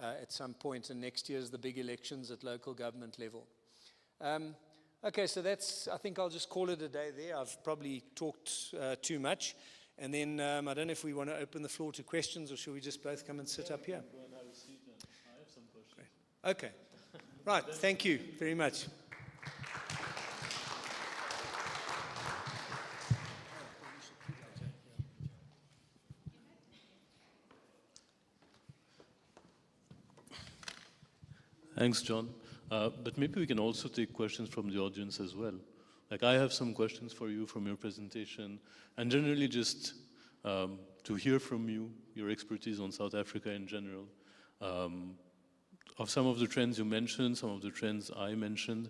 at some point, and next year's the big elections at local government level. Okay, so that's, I think I'll just call it a day there. I've probably talked too much. And then I don't know if we want to open the floor to questions, or should we just both come and sit up here? Go and have a seat, and I have some questions. Great. Okay. Right, thank you very much. Thanks, John. But maybe we can also take questions from the audience as well. Like, I have some questions for you from your presentation, and generally just to hear from you, your expertise on South Africa in general, of some of the trends you mentioned, some of the trends I mentioned.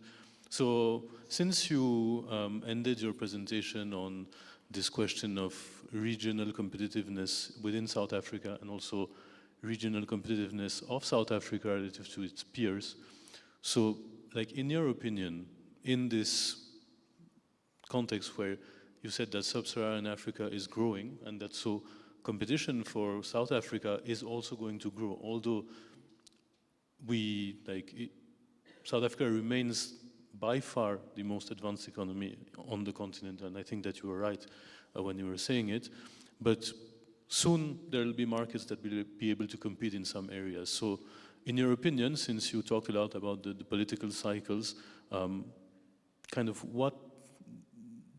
So since you ended your presentation on this question of regional competitiveness within South Africa, and also regional competitiveness of South Africa relative to its peers, so like, in your opinion, in this context where you said that sub-Saharan Africa is growing, and that so competition for South Africa is also going to grow, although South Africa remains by far the most advanced economy on the continent, and I think that you were right when you were saying it, but soon there will be markets that will be able to compete in some areas. So in your opinion, since you talked a lot about the political cycles, kind of what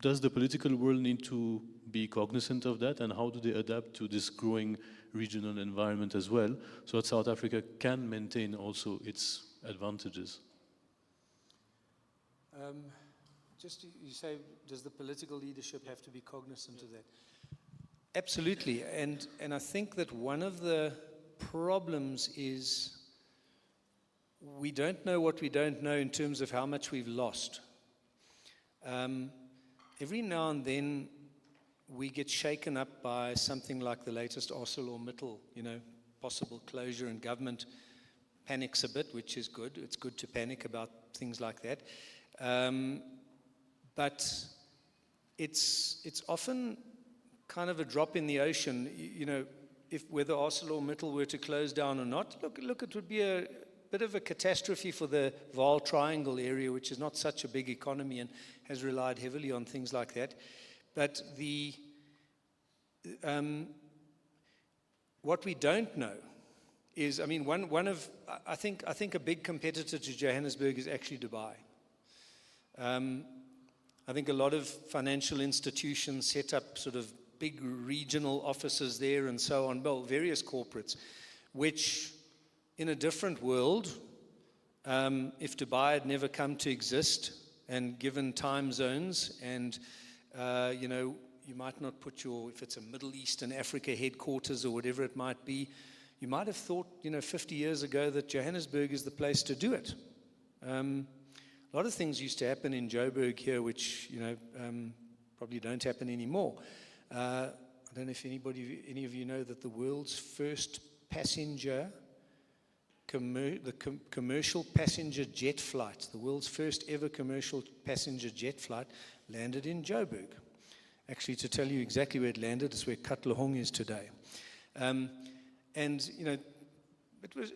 does the political world need to be cognizant of that, and how do they adapt to this growing regional environment as well, so that South Africa can maintain also its advantages? Just you say, does the political leadership have to be cognizant of that? Absolutely, and I think that one of the problems is we don't know what we don't know in terms of how much we've lost. Every now and then we get shaken up by something like the latest ArcelorMittal, possible closure, and government panics a bit, which is good. It's good to panic about things like that. But it's often kind of a drop in the ocean, if whether ArcelorMittal were to close down or not. Look, it would be a bit of a catastrophe for the Vaal Triangle area, which is not such a big economy and has relied heavily on things like that. But what we don't know is, I think a big competitor to Johannesburg is actually Dubai. I think a lot of financial institutions set up sort of big regional offices there and so on, well, various corporates, which in a different world, if Dubai had never come to exist and given time zones, and you might not put if it's a Middle East and Africa headquarters or whatever it might be, you might have thought 50 years ago that Johannesburg is the place to do it. a lot of things used to happen in Joburg here, which, probably don't happen anymore. I don't know if any of you know that the world's first passenger, commercial passenger jet flight, the world's first ever commercial passenger jet flight landed in Joburg. Actually, to tell you exactly where it landed, it's where Katlehong is today. It was,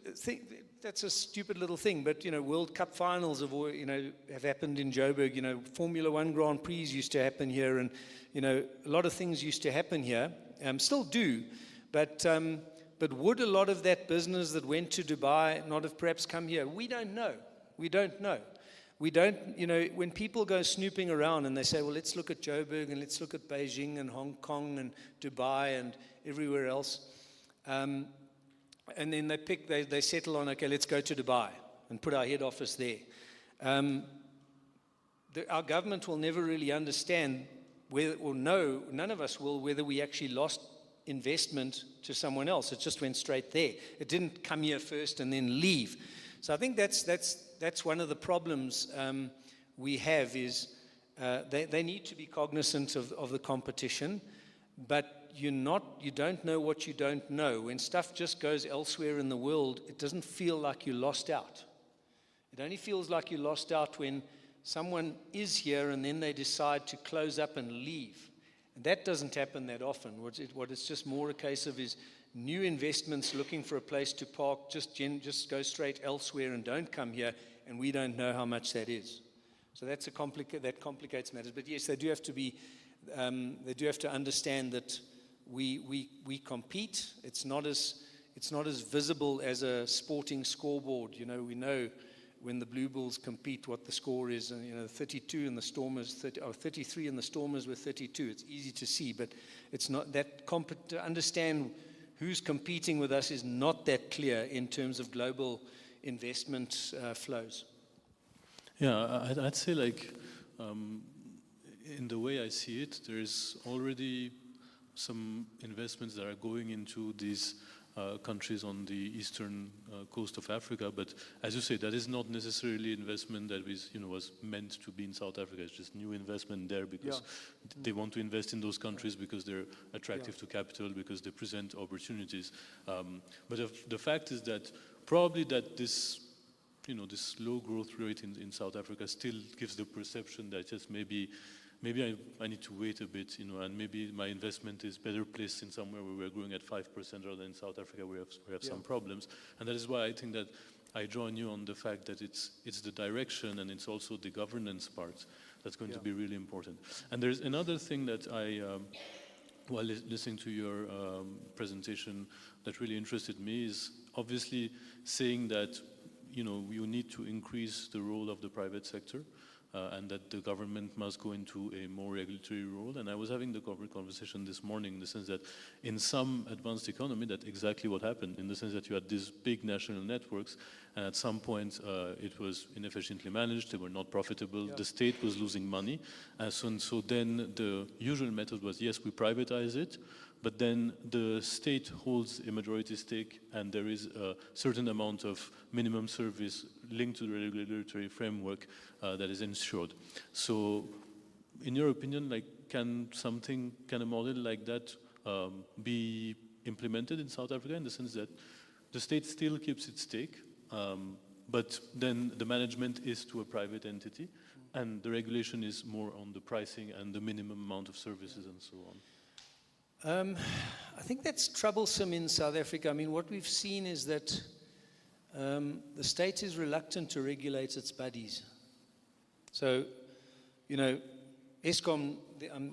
that's a stupid little thing, but, World Cup finals have happened in Joburg. Formula One Grand Prix used to happen here, and, a lot of things used to happen here, still do, but would a lot of that business that went to Dubai not have perhaps come here? We don't know. We don't know. We don't, when people go snooping around and they say, well, let's look at Joburg and let's look at Beijing and Hong Kong and Dubai and everywhere else. And then they settle on, okay, let's go to Dubai and put our head office there. Our government will never really understand none of us will, whether we actually lost investment to someone else. It just went straight there. It didn't come here first and then leave. So I think that's one of the problems we have is they need to be cognizant of the competition, but you don't know what you don't know. When stuff just goes elsewhere in the world, it doesn't feel like you lost out. It only feels like you lost out when someone is here and then they decide to close up and leave. And that doesn't happen that often. What it's just more a case of is new investments looking for a place to park, just go straight elsewhere and don't come here, and we don't know how much that is. So that complicates matters. But yes, they do have to understand that we compete. It's not as visible as a sporting scoreboard. We know when the Blue Bulls compete what the score is, and 32 and the Stormers 33 and the Stormers were 32. It's easy to see, but it's not that to understand who's competing with us is not that clear in terms of global investment flows. Yeah, I'd say in the way I see it, there's already some investments that are going into these countries on the eastern coast of Africa, but as you say, that is not necessarily investment that was meant to be in South Africa. It's just new investment there because they want to invest in those countries because they're attractive to capital, because they present opportunities. But the fact is that probably that this low growth rate in South Africa still gives the perception that just maybe I need to wait a bit, and maybe my investment is better placed in somewhere where we're growing at 5% rather than in South Africa where we have some problems. And that is why I think that I join you on the fact that it's the direction and it's also the governance part that's going to be really important. And there's another thing that while listening to your presentation that really interested me is obviously saying that, you need to increase the role of the private sector. And that the government must go into a more regulatory role. And I was having the conversation this morning in the sense that in some advanced economy, that's exactly what happened, in the sense that you had these big national networks, and at some point it was inefficiently managed, they were not profitable, the state was losing money. So then the usual method was, yes, we privatize it, but then the state holds a majority stake and there is a certain amount of minimum service linked to the regulatory framework that is ensured. So in your opinion, can a model like that be implemented in South Africa in the sense that the state still keeps its stake, but then the management is to a private entity and the regulation is more on the pricing and the minimum amount of services and so on? I think that's troublesome in South Africa. I mean, what we've seen is that the state is reluctant to regulate its buddies. So, Eskom,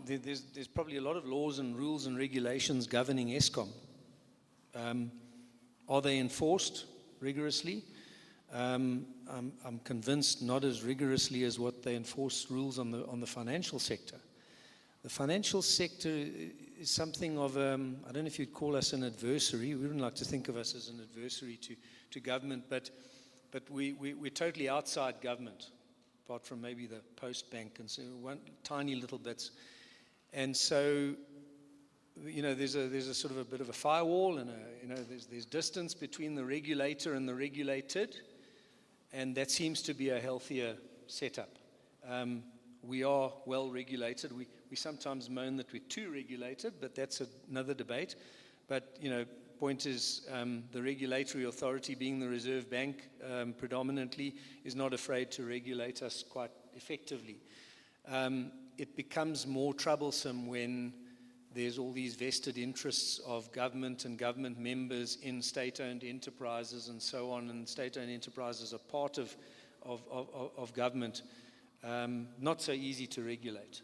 there's probably a lot of laws and rules and regulations governing Eskom. Are they enforced rigorously? I'm convinced not as rigorously as what they enforce rules on the financial sector. The financial sector is something of, I don't know if you'd call us an adversary. We wouldn't like to think of us as an adversary to government, but we're totally outside government, apart from maybe the post bank and so tiny little bits. And so, there's a sort of a bit of a firewall, and there's distance between the regulator and the regulated, and that seems to be a healthier setup. We are well regulated. We sometimes moan that we're too regulated, but that's another debate. But, point is, the regulatory authority, being the Reserve Bank predominantly, is not afraid to regulate us quite effectively. It becomes more troublesome when there's all these vested interests of government and government members in state-owned enterprises and so on, and state-owned enterprises are part of government. Not so easy to regulate.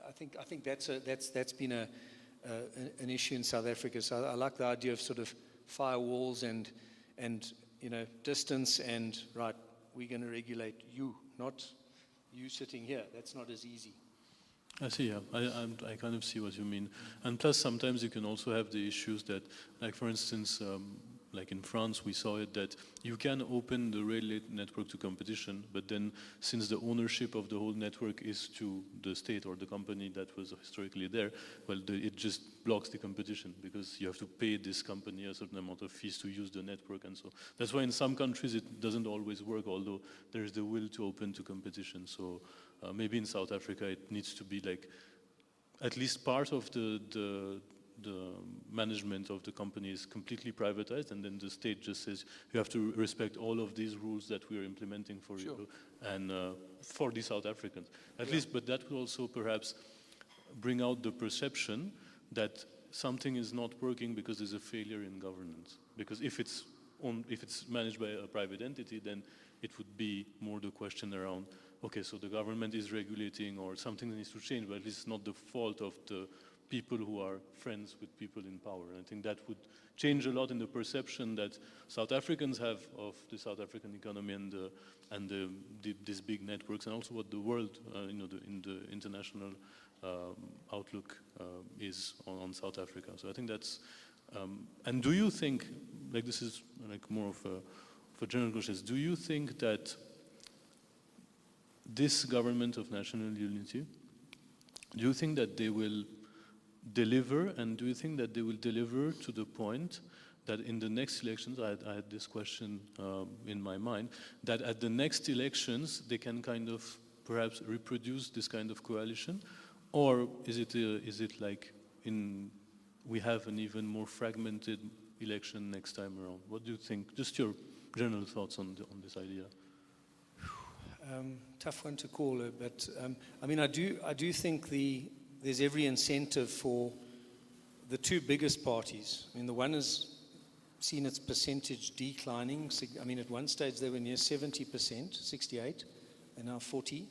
I think that's been an issue in South Africa. So I like the idea of sort of firewalls and distance and right. We're going to regulate you, not you sitting here. That's not as easy. I see, yeah. I kind of see what you mean. And plus, sometimes you can also have the issues that, like for instance, like in France, we saw it that you can open the rail network to competition, but then since the ownership of the whole network is to the state or the company that was historically there, well, it just blocks the competition because you have to pay this company a certain amount of fees to use the network. And so that's why in some countries it doesn't always work, although there's the will to open to competition. So maybe in South Africa it needs to be like at least part of the management of the company is completely privatized, and then the state just says you have to respect all of these rules that we are implementing for you and for the South Africans at least. But that will also perhaps bring out the perception that something is not working because there's a failure in governance. Because if it's managed by a private entity, then it would be more the question around, okay, so the government is regulating or something that needs to change, but at least it's not the fault of the people who are friends with people in power. And I think that would change a lot in the perception that South Africans have of the South African economy and these big networks, and also what the world, in the international outlook is on South Africa. So I think that's. And do you think, like this is like more of a general question, do you think that this government of national unity, do you think that they will deliver, and do you think that they will deliver to the point that in the next elections, I had this question in my mind, that at the next elections they can kind of perhaps reproduce this kind of coalition, or is it like we have an even more fragmented election next time around? What do you think? Just your general thoughts on this idea. Tough one to call it, but I mean, I do think there's every incentive for the two biggest parties. I mean, the one has seen its percentage declining. I mean, at one stage they were near 70%, 68, they're now 40.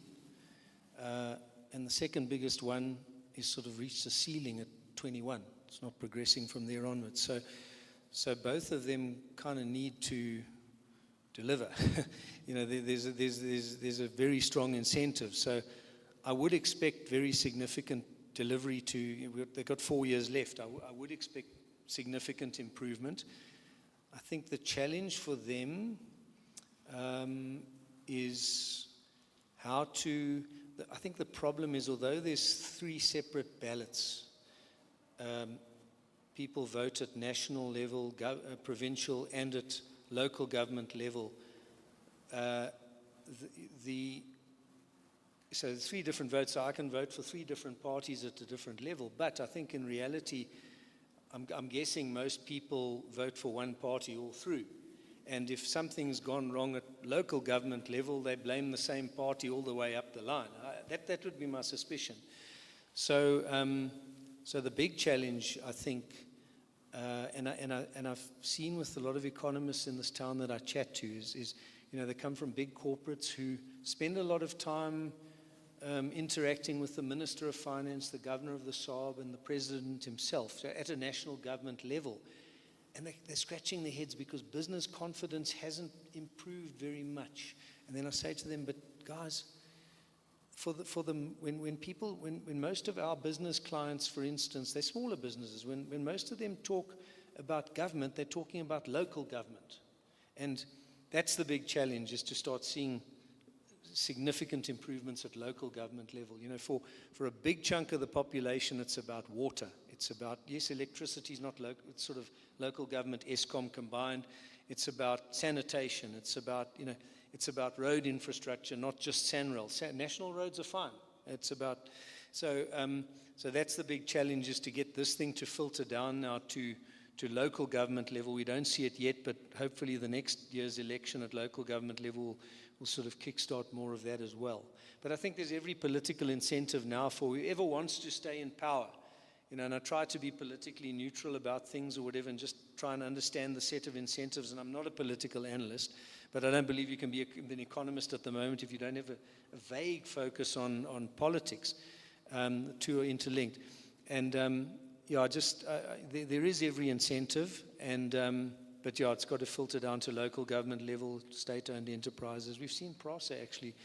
And the second biggest one is sort of reached a ceiling at 21. It's not progressing from there onwards. So both of them kind of need to deliver. There's a very strong incentive. So I would expect very significant delivery they've got 4 years left. I would expect significant improvement. I think the challenge for them is how to, I think the problem is, although there's 3 separate ballots, people vote at national level, provincial, and at local government level. So 3 different votes, so I can vote for 3 different parties at a different level. But I think in reality, I'm guessing most people vote for one party all through. And if something's gone wrong at local government level, they blame the same party all the way up the line. That would be my suspicion. So the big challenge, I think, and I've seen with a lot of economists in this town that I chat to, is they come from big corporates who spend a lot of time interacting with the Minister of Finance, the Governor of the SARB, and the President himself, so at a national government level. And they're scratching their heads because business confidence hasn't improved very much. And then I say to them, but guys, when most of our business clients, for instance, they're smaller businesses, when most of them talk about government, they're talking about local government. And that's the big challenge, is to start seeing significant improvements at local government level. For a big chunk of the population, it's about water. It's about, yes, electricity is not local, it's sort of local government, ESCOM combined. It's about sanitation. It's about, It's about road infrastructure, not just SANRAL. National roads are fine. It's about, so that's the big challenge, is to get this thing to filter down now to local government level. We don't see it yet, but hopefully the next year's election at local government level will sort of kickstart more of that as well. But I think there's every political incentive now for whoever wants to stay in power. And I try to be politically neutral about things or whatever, and just try and understand the set of incentives. And I'm not a political analyst, but I don't believe you can be an economist at the moment if you don't have a vague focus on politics. Two are interlinked. And there is every incentive, but it's got to filter down to local government level, state-owned enterprises. We've seen PRASA actually,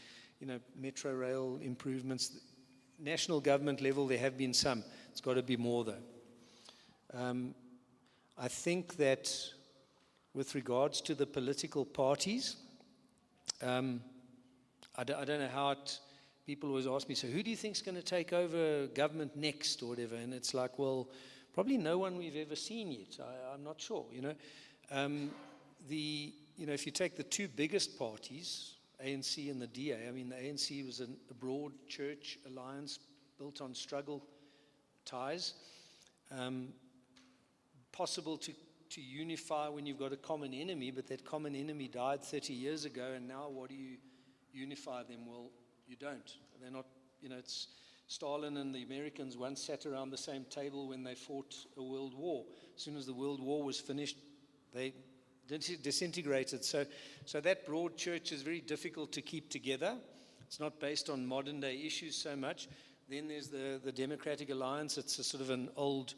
metro rail improvements. National government level, there have been some. It's got to be more, though. I think that with regards to the political parties, I don't know how people always ask me, so who do you think is going to take over government next or whatever? And it's like, well, probably no one we've ever seen yet. I'm not sure, if you take the two biggest parties, ANC and the DA, I mean, the ANC was a broad church alliance built on struggle ties. Possible to unify when you've got a common enemy, but that common enemy died 30 years ago, and now what do you unify them? Well, you don't. They're not, it's Stalin and the Americans once sat around the same table when they fought a world war. As soon as the world war was finished, they disintegrated. So that broad church is very difficult to keep together. It's not based on modern day issues so much. Then there's the Democratic Alliance. It's a sort of an old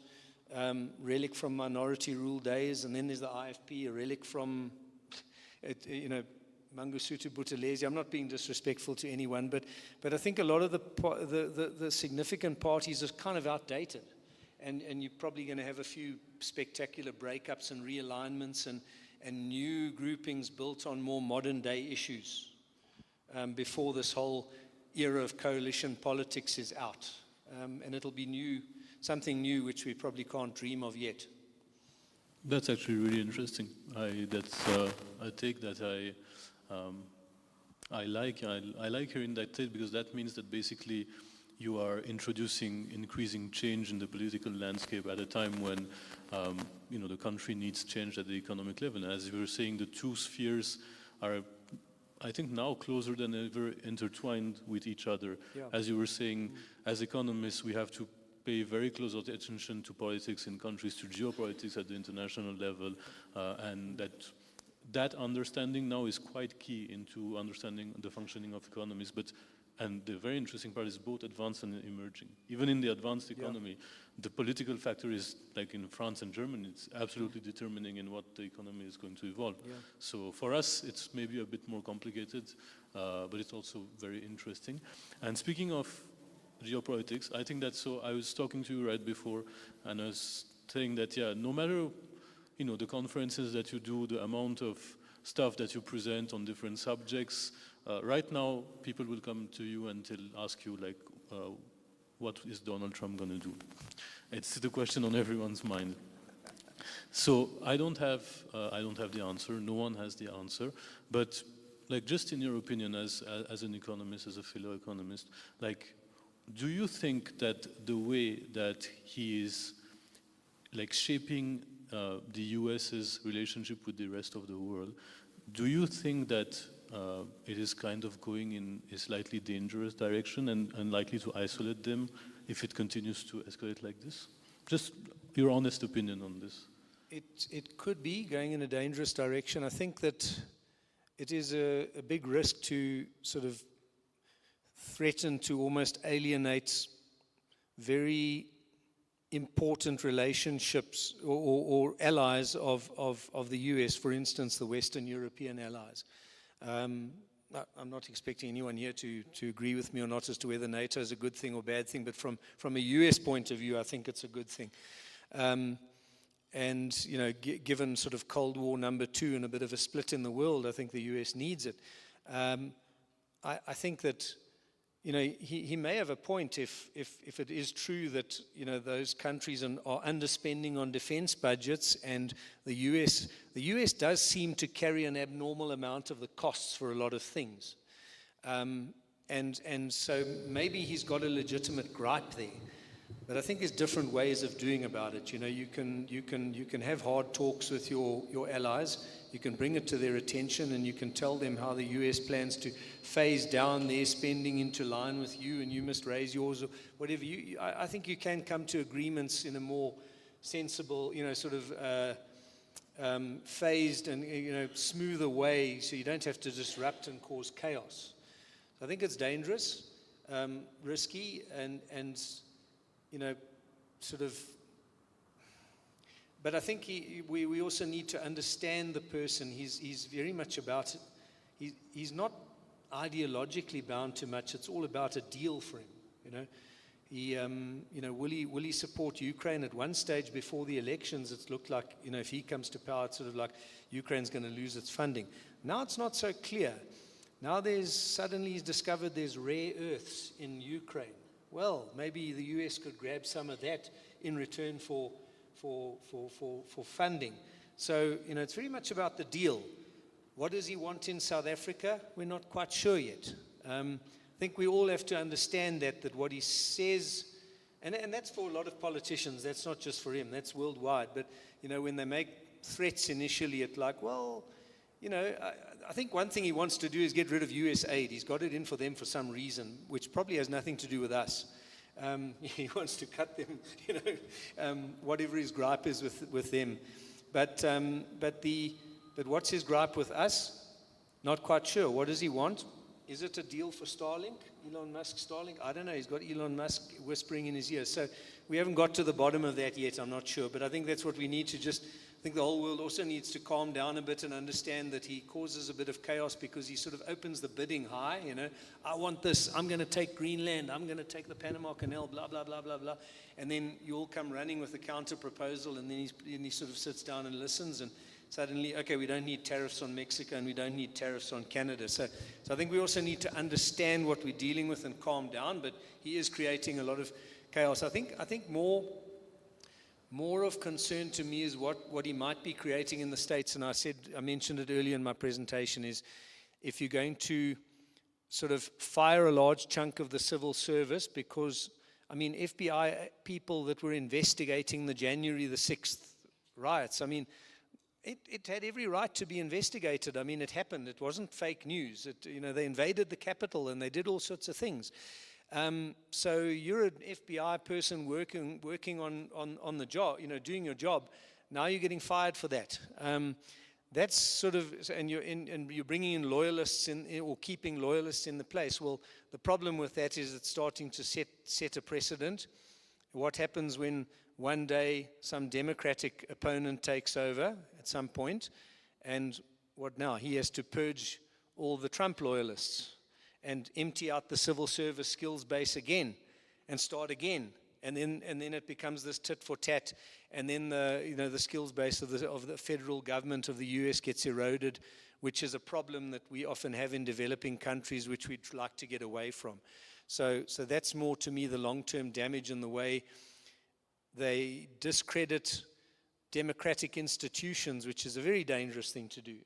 relic from minority rule days. And then there's the IFP, a relic from, Mangosuthu Buthelezi. I'm not being disrespectful to anyone, but I think a lot of the significant parties are kind of outdated. And you're probably going to have a few spectacular breakups and realignments and new groupings built on more modern day issues before this whole era of coalition politics is out. And it'll be new, something new which we probably can't dream of yet. That's actually really interesting. I take that I like hearing that take, because that means that basically you are introducing increasing change in the political landscape at a time when the country needs change at the economic level. And as you were saying, the two spheres are, I think, now closer than ever intertwined with each other. Yeah. As you were saying, as economists, we have to pay very close attention to politics in countries, to geopolitics at the international level, and that understanding now is quite key into understanding the functioning of economies. And the very interesting part is both advanced and emerging. Even in the advanced economy, the political factor is, like in France and Germany, it's absolutely determining in what the economy is going to evolve. Yeah. So for us, it's maybe a bit more complicated, but it's also very interesting. And speaking of geopolitics, I think that's so. I was talking to you right before, and I was saying that, no matter the conferences that you do, the amount of stuff that you present on different subjects, right now people will come to you and ask you, like, what is Donald Trump going to do? It's the question on everyone's mind. So I don't have the answer. No one has the answer. But, like, just in your opinion, as an economist, as a fellow economist, like, do you think that the way that he is, like, shaping the US's relationship with the rest of the world, do you think that it is kind of going in a slightly dangerous direction and likely to isolate them if it continues to escalate like this? Just your honest opinion on this. It could be going in a dangerous direction. I think that it is a big risk to sort of threaten to almost alienate very important relationships or allies of the US, for instance, the Western European allies. I'm not expecting anyone here to agree with me or not as to whether NATO is a good thing or bad thing, but from a US point of view, I think it's a good thing. And, given sort of Cold War number 2 and a bit of a split in the world, I think the US needs it. I think that he may have a point if it is true that, those countries are underspending on defense budgets, and the US does seem to carry an abnormal amount of the costs for a lot of things. And so maybe he's got a legitimate gripe there. But I think there's different ways of doing about it. You can have hard talks with your allies. You can bring it to their attention, and you can tell them how the US plans to phase down their spending into line with you, and you must raise yours, or whatever. I think you can come to agreements in a more sensible, sort of phased and smoother way, so you don't have to disrupt and cause chaos. I think it's dangerous, risky, and sort of. But I think we also need to understand the person. He's very much about it. He's not ideologically bound to much. It's all about a deal for him. Will he support Ukraine? At one stage before the elections, it looked like, if he comes to power, it's sort of like Ukraine's going to lose its funding. Now it's not so clear. Now suddenly he's discovered there's rare earths in Ukraine. Well, maybe the US could grab some of that in return for funding. So, it's very much about the deal. What does he want in South Africa? We're not quite sure yet. I think we all have to understand that what he says, and that's for a lot of politicians, that's not just for him, that's worldwide. But, when they make threats initially, it's like, well, I think one thing he wants to do is get rid of US aid. He's got it in for them for some reason, which probably has nothing to do with us. He wants to cut them, whatever his gripe is with them. But what's his gripe with us? Not quite sure. What does he want? Is it a deal for Starlink? Elon Musk Starlink? I don't know. He's got Elon Musk whispering in his ear. So we haven't got to the bottom of that yet. I'm not sure. But I think that's what we need to I think the whole world also needs to calm down a bit and understand that he causes a bit of chaos because he sort of opens the bidding high. I want this. I'm going to take Greenland. I'm going to take the Panama Canal, blah, blah, blah, blah, blah. And then you all come running with a counter proposal, and then he sort of sits down and listens, and suddenly, okay, we don't need tariffs on Mexico, and we don't need tariffs on Canada. So I think we also need to understand what we're dealing with and calm down, but he is creating a lot of chaos. I think more of concern to me is what he might be creating in the States, and I mentioned it earlier in my presentation, is if you're going to sort of fire a large chunk of the civil service, because, FBI people that were investigating the January the 6th riots, it had every right to be investigated. It happened. It wasn't fake news. They invaded the Capitol and they did all sorts of things. So you're an FBI person working on the job, doing your job. Now you're getting fired for that. That's sort of, and you're bringing in loyalists or keeping loyalists in the place. Well, the problem with that is it's starting to set a precedent. What happens when one day some Democratic opponent takes over at some point, and what now? He has to purge all the Trump loyalists and empty out the civil service skills base again and start again. And then it becomes this tit for tat, and then the skills base of the federal government of the US gets eroded, which is a problem that we often have in developing countries, which we'd like to get away from. So that's more, to me, the long-term damage in the way they discredit democratic institutions, which is a very dangerous thing to do.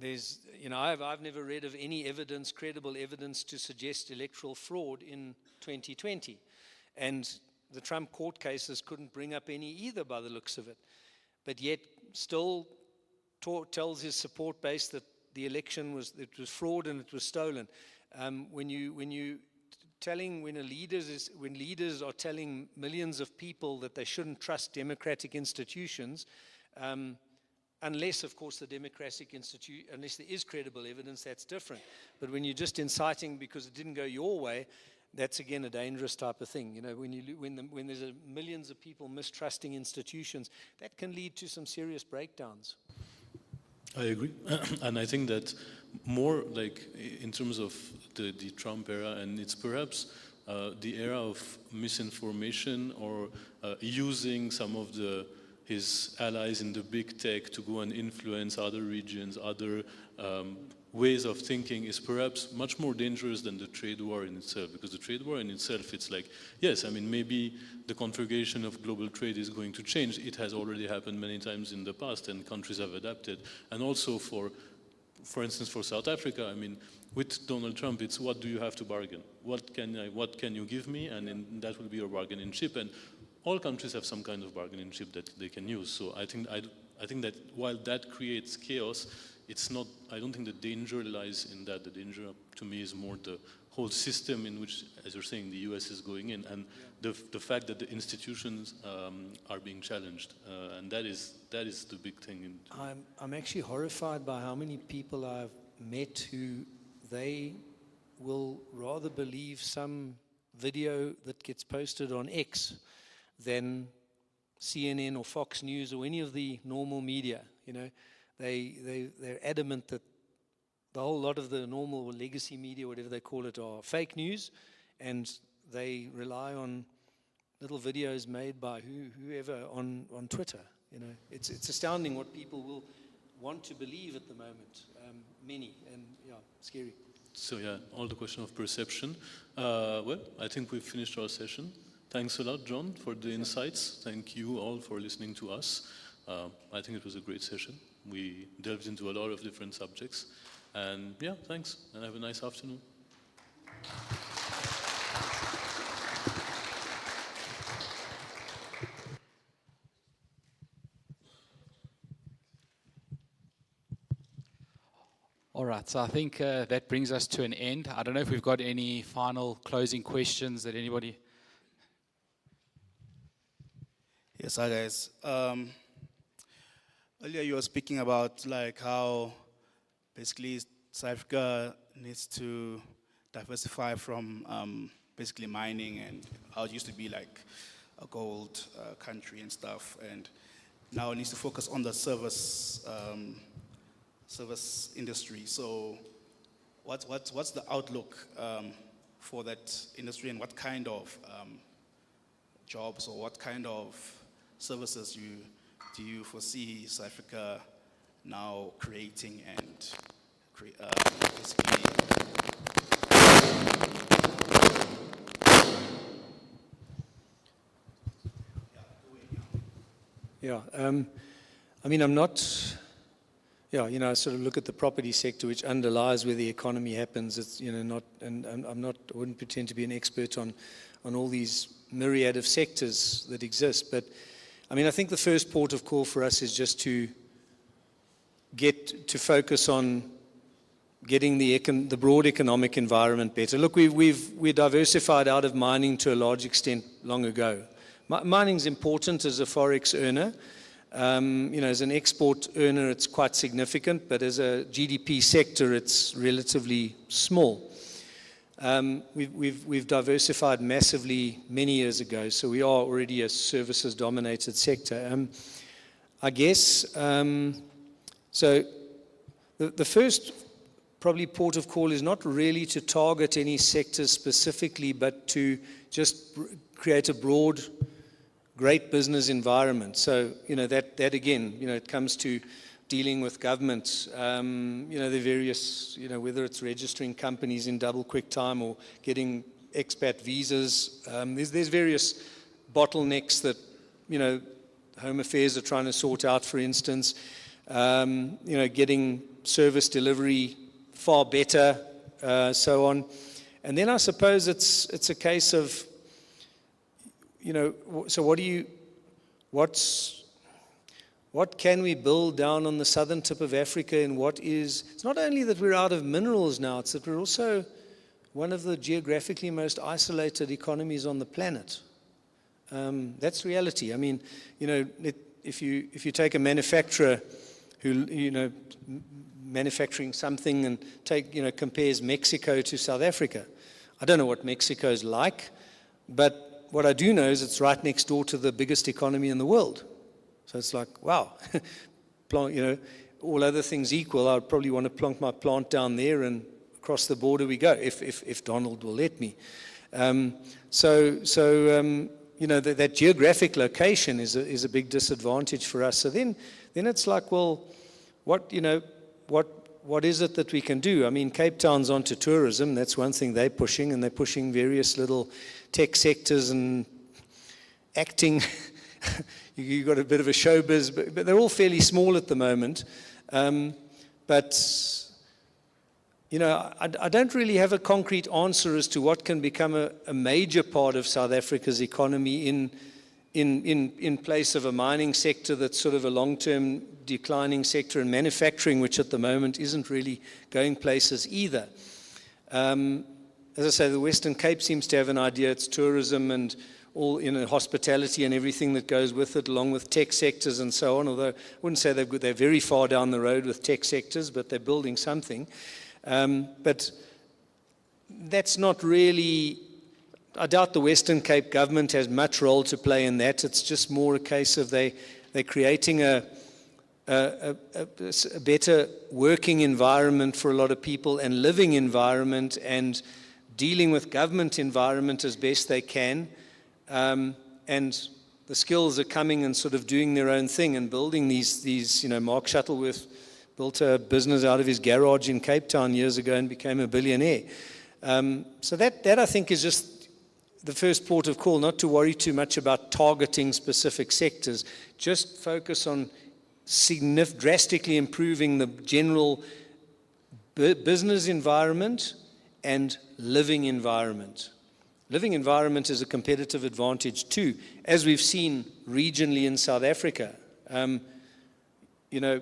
I've never read of any credible evidence to suggest electoral fraud in 2020. And the Trump court cases couldn't bring up any either by the looks of it. But yet still tells his support base that the election was fraud and it was stolen. When leaders are telling millions of people that they shouldn't trust democratic institutions, unless, of course, unless there is credible evidence, that's different. But when you're just inciting because it didn't go your way, that's again a dangerous type of thing. When there's millions of people mistrusting institutions, that can lead to some serious breakdowns. I agree, and I think that more like in terms of the Trump era, and it's perhaps the era of misinformation or using some of his allies in the big tech to go and influence other regions, other ways of thinking is perhaps much more dangerous than the trade war in itself. Because the trade war in itself, it's like, yes, I mean, maybe the configuration of global trade is going to change. It has already happened many times in the past, and countries have adapted. And also for instance, for South Africa, I mean, with Donald Trump, it's what do you have to bargain? What can you give me? And then that will be your bargaining chip. And all countries have some kind of bargaining chip that they can use. So I think that while that creates chaos, it's not, I don't think the danger lies in that. The danger to me is more the whole system in which, as you're saying, the US is going in, and the fact that the institutions are being challenged. And that is the big thing. I'm actually horrified by how many people I've met who they will rather believe some video that gets posted on X than CNN or Fox News or any of the normal media. You know, they're adamant that the whole lot of the normal legacy media, whatever they call it, are fake news, and they rely on little videos made by whoever on Twitter. You know, it's astounding what people will want to believe at the moment. Many, and yeah, scary. So yeah, all the question of perception. Well, I think we've finished our session. Thanks a lot, John, for the insights. Thank you all for listening to us. I think it was a great session. We delved into a lot of different subjects. And yeah, thanks, and have a nice afternoon. All right, so I think that brings us to an end. I don't know if we've got any final closing questions that anybody... Yes, hi guys. Earlier you were speaking about like how basically South Africa needs to diversify from basically mining, and how it used to be like a gold country and stuff, and now it needs to focus on the service industry. So what's the outlook for that industry, and what kind of jobs or what kind of services do you foresee South Africa now creating and basically? Yeah, I mean, I'm not. Yeah, you know, I sort of look at the property sector, which underlies where the economy happens. It's, you know, not, and I'm not. I wouldn't pretend to be an expert on all these myriad of sectors that exist, but. I mean, I think the first port of call for us is just to get to focus on getting the broad economic environment better. Look, we're diversified out of mining to a large extent long ago. Mining's important as a forex earner. You know, as an export earner, it's quite significant, but as a GDP sector, it's relatively small. We've diversified massively many years ago, so we are already a services-dominated sector. I guess, so the first probably port of call is not really to target any sectors specifically, but to just create a broad, great business environment. So, you know, that again, you know, it comes to dealing with government, you know, the various, you know, whether it's registering companies in double quick time or getting expat visas. There's various bottlenecks that, you know, Home Affairs are trying to sort out, for instance. You know, getting service delivery far better, so on. And then I suppose it's a case of, you know, so what can we build down on the southern tip of Africa, and it's not only that we're out of minerals now, it's that we're also one of the geographically most isolated economies on the planet. That's reality. I mean, you know, if you take a manufacturer who, you know, manufacturing something and compares Mexico to South Africa. I don't know what Mexico's like, but what I do know is it's right next door to the biggest economy in the world. So it's like, wow, you know, all other things equal, I'd probably want to plonk my plant down there and across the border we go, if Donald will let me. You know, that geographic location is a big disadvantage for us. So then it's like, well, what what is it that we can do? I mean, Cape Town's onto tourism. That's one thing they're pushing, and they're pushing various little tech sectors and acting. You've got a bit of a showbiz, but they're all fairly small at the moment. But you know, I don't really have a concrete answer as to what can become a major part of South Africa's economy in place of a mining sector that's sort of a long-term declining sector, and manufacturing, which at the moment isn't really going places either. As I say, the Western Cape seems to have an idea. It's tourism and all, you know, hospitality and everything that goes with it, along with tech sectors and so on. Although I wouldn't say they're very far down the road with tech sectors, but they're building something. But that's not really, I doubt the Western Cape government has much role to play in that. It's just more a case of they're creating a better working environment for a lot of people, and living environment, and dealing with government environment as best they can. And the skills are coming and sort of doing their own thing and building these, you know, Mark Shuttleworth built a business out of his garage in Cape Town years ago and became a billionaire. So that I think is just the first port of call, not to worry too much about targeting specific sectors. Just focus on drastically improving the general business environment and living environment. Living environment is a competitive advantage too, as we've seen regionally in South Africa. You know,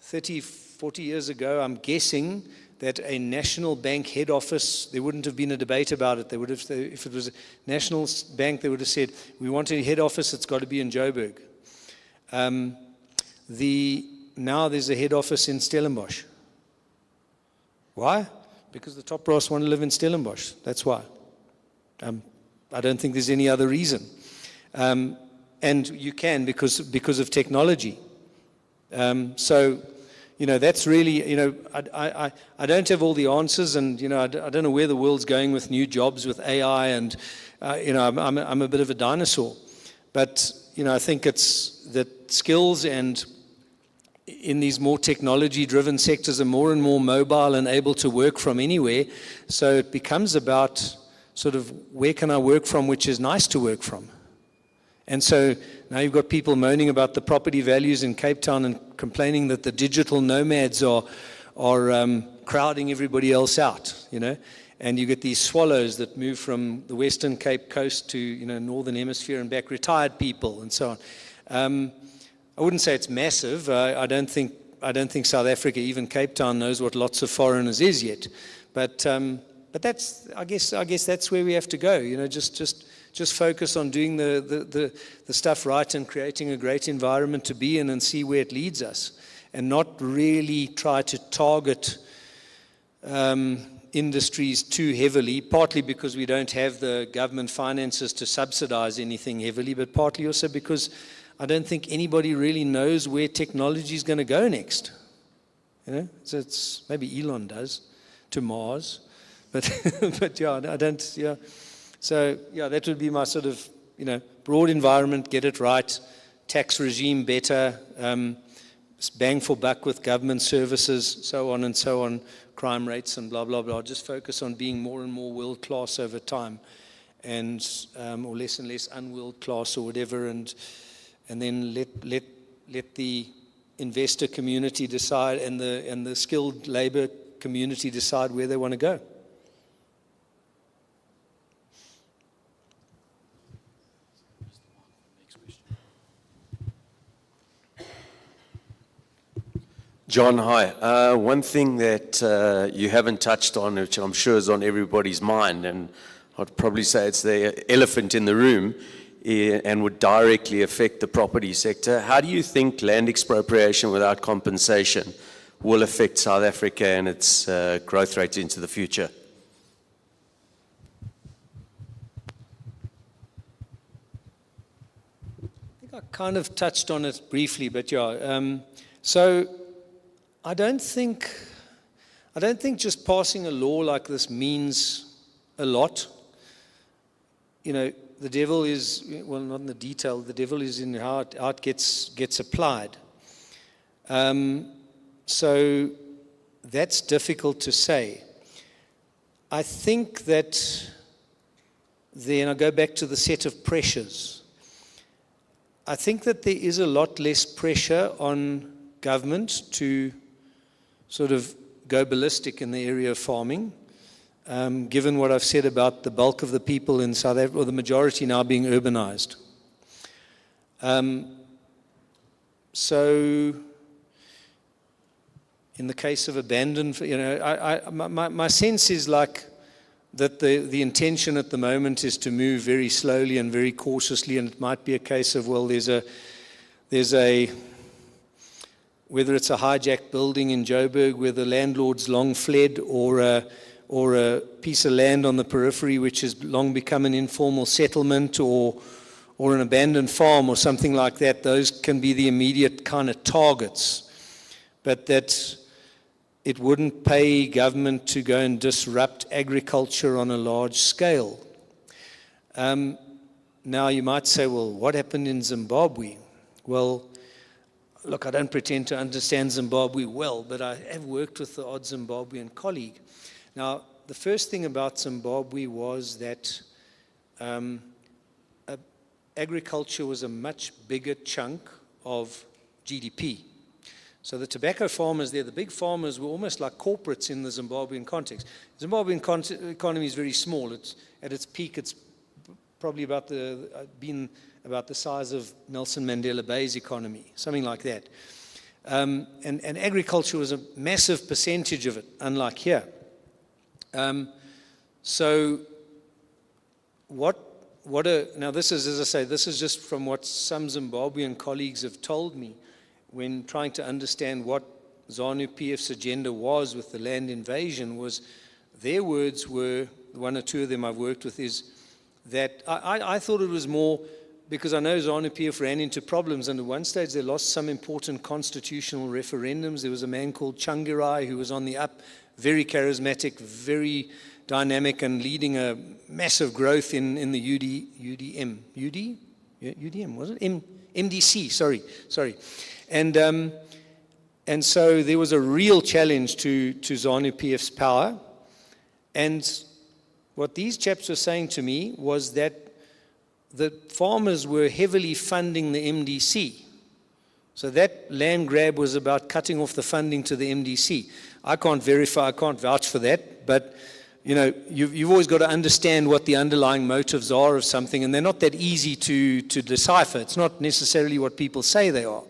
30, 40 years ago, I'm guessing that a national bank head office, there wouldn't have been a debate about it. They would have, if it was a national bank, they would have said, we want a head office, it's got to be in Joburg. Now there's a head office in Stellenbosch. Why? Because the top brass want to live in Stellenbosch. That's why. I don't think there's any other reason. And you can because of technology. So, you know, that's really, you know, I don't have all the answers, and, you know, I don't know where the world's going with new jobs, with AI, and, you know, I'm a bit of a dinosaur. But, you know, I think it's that skills and in these more technology-driven sectors are more and more mobile and able to work from anywhere. So it becomes about sort of where can I work from, which is nice to work from. And so now you've got people moaning about the property values in Cape Town and complaining that the digital nomads are crowding everybody else out, you know. And you get these swallows that move from the Western Cape coast to, you know, Northern Hemisphere and back, retired people and so on. I wouldn't say it's massive. I don't think South Africa, even Cape Town, knows what lots of foreigners is yet. But that's, I guess that's where we have to go. You know, just focus on doing the stuff right and creating a great environment to be in and see where it leads us, and not really try to target industries too heavily, partly because we don't have the government finances to subsidize anything heavily, but partly also because I don't think anybody really knows where technology is going to go next. You know, so it's maybe Elon does, to Mars, but yeah, I don't. Yeah, so yeah, that would be my sort of, you know, broad environment, get it right, tax regime better, bang for buck with government services, so on and so on, crime rates and blah blah blah. Just focus on being more and more world class over time, and or less and less unworld class or whatever, and then let the investor community decide, and the skilled labor community decide where they want to go. John, hi. One thing that you haven't touched on, which I'm sure is on everybody's mind, and I'd probably say it's the elephant in the room, and would directly affect the property sector. How do you think land expropriation without compensation will affect South Africa and its growth rates into the future? I think I kind of touched on it briefly, but yeah. So I don't think just passing a law like this means a lot. You know, the devil is, well, not in the detail, the devil is in how it gets applied. So that's difficult to say. I think that then I go back to the set of pressures. I think that there is a lot less pressure on government to sort of go ballistic in the area of farming, given what I've said about the bulk of the people in South Africa, or the majority now being urbanized. So, in the case of abandoned, my sense is like that the intention at the moment is to move very slowly and very cautiously, and it might be a case of, well, there's a whether it's a hijacked building in Joburg where the landlord's long fled, or a piece of land on the periphery which has long become an informal settlement, or an abandoned farm or something like that. Those can be the immediate kind of targets. But that it wouldn't pay government to go and disrupt agriculture on a large scale. Now you might say, well, what happened in Zimbabwe? Well, look, I don't pretend to understand Zimbabwe well, but I have worked with the odd Zimbabwean colleague. Now, the first thing about Zimbabwe was that agriculture was a much bigger chunk of GDP. So the tobacco farmers there, the big farmers, were almost like corporates in the Zimbabwean context. The Zimbabwean economy is very small. It's, at its peak, it's probably been about the size of Nelson Mandela Bay's economy, something like that. And agriculture was a massive percentage of it, unlike here. So now this is, as I say, this is just from what some Zimbabwean colleagues have told me when trying to understand what ZANU-PF's agenda was with the land invasion. Was their words were, one or two of them I've worked with, is that I thought it was more because I know ZANU-PF ran into problems, and at one stage they lost some important constitutional referendums. There was a man called Changirai who was on the up, very charismatic, very dynamic, and leading a massive growth in the UDM. Yeah, UDM, was it? MDC, sorry. And so there was a real challenge to ZANU-PF's power. And what these chaps were saying to me was that the farmers were heavily funding the MDC. So that land grab was about cutting off the funding to the MDC. I can't verify, I can't vouch for that, but you know, you've always got to understand what the underlying motives are of something, and they're not that easy to decipher. It's not necessarily what people say they are.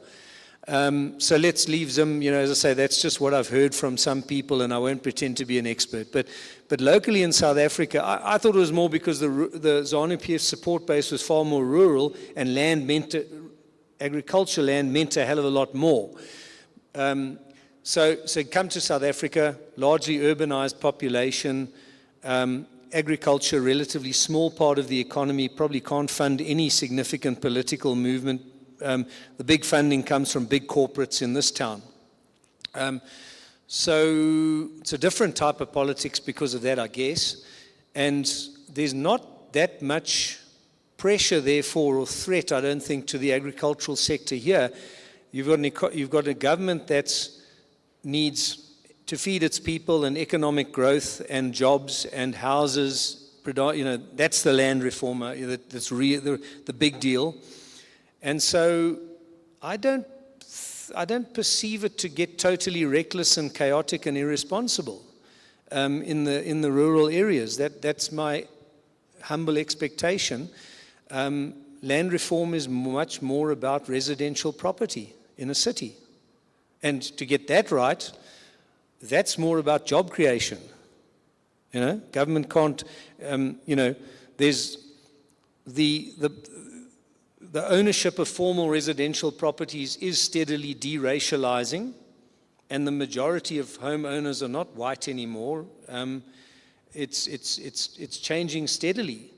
So let's leave them, you know, as I say, that's just what I've heard from some people, and I won't pretend to be an expert. But locally in South Africa, I thought it was more because the ZANU-PF support base was far more rural, and agricultural land meant a hell of a lot more. So come to South Africa, largely urbanized population, agriculture, relatively small part of the economy, probably can't fund any significant political movement. The big funding comes from big corporates in this town. So it's a different type of politics because of that, I guess. And there's not that much pressure, therefore, or threat, I don't think, to the agricultural sector here. You've got a government that needs to feed its people and economic growth and jobs and houses. You know, that's the land reform. That's the big deal. And so I don't perceive it to get totally reckless and chaotic and irresponsible in the rural areas. That's my humble expectation. Land reform is much more about residential property in a city. And to get that right, that's more about job creation. You know, government can't, you know, there's the ownership of formal residential properties is steadily deracializing, and the majority of homeowners are not white anymore. It's changing steadily.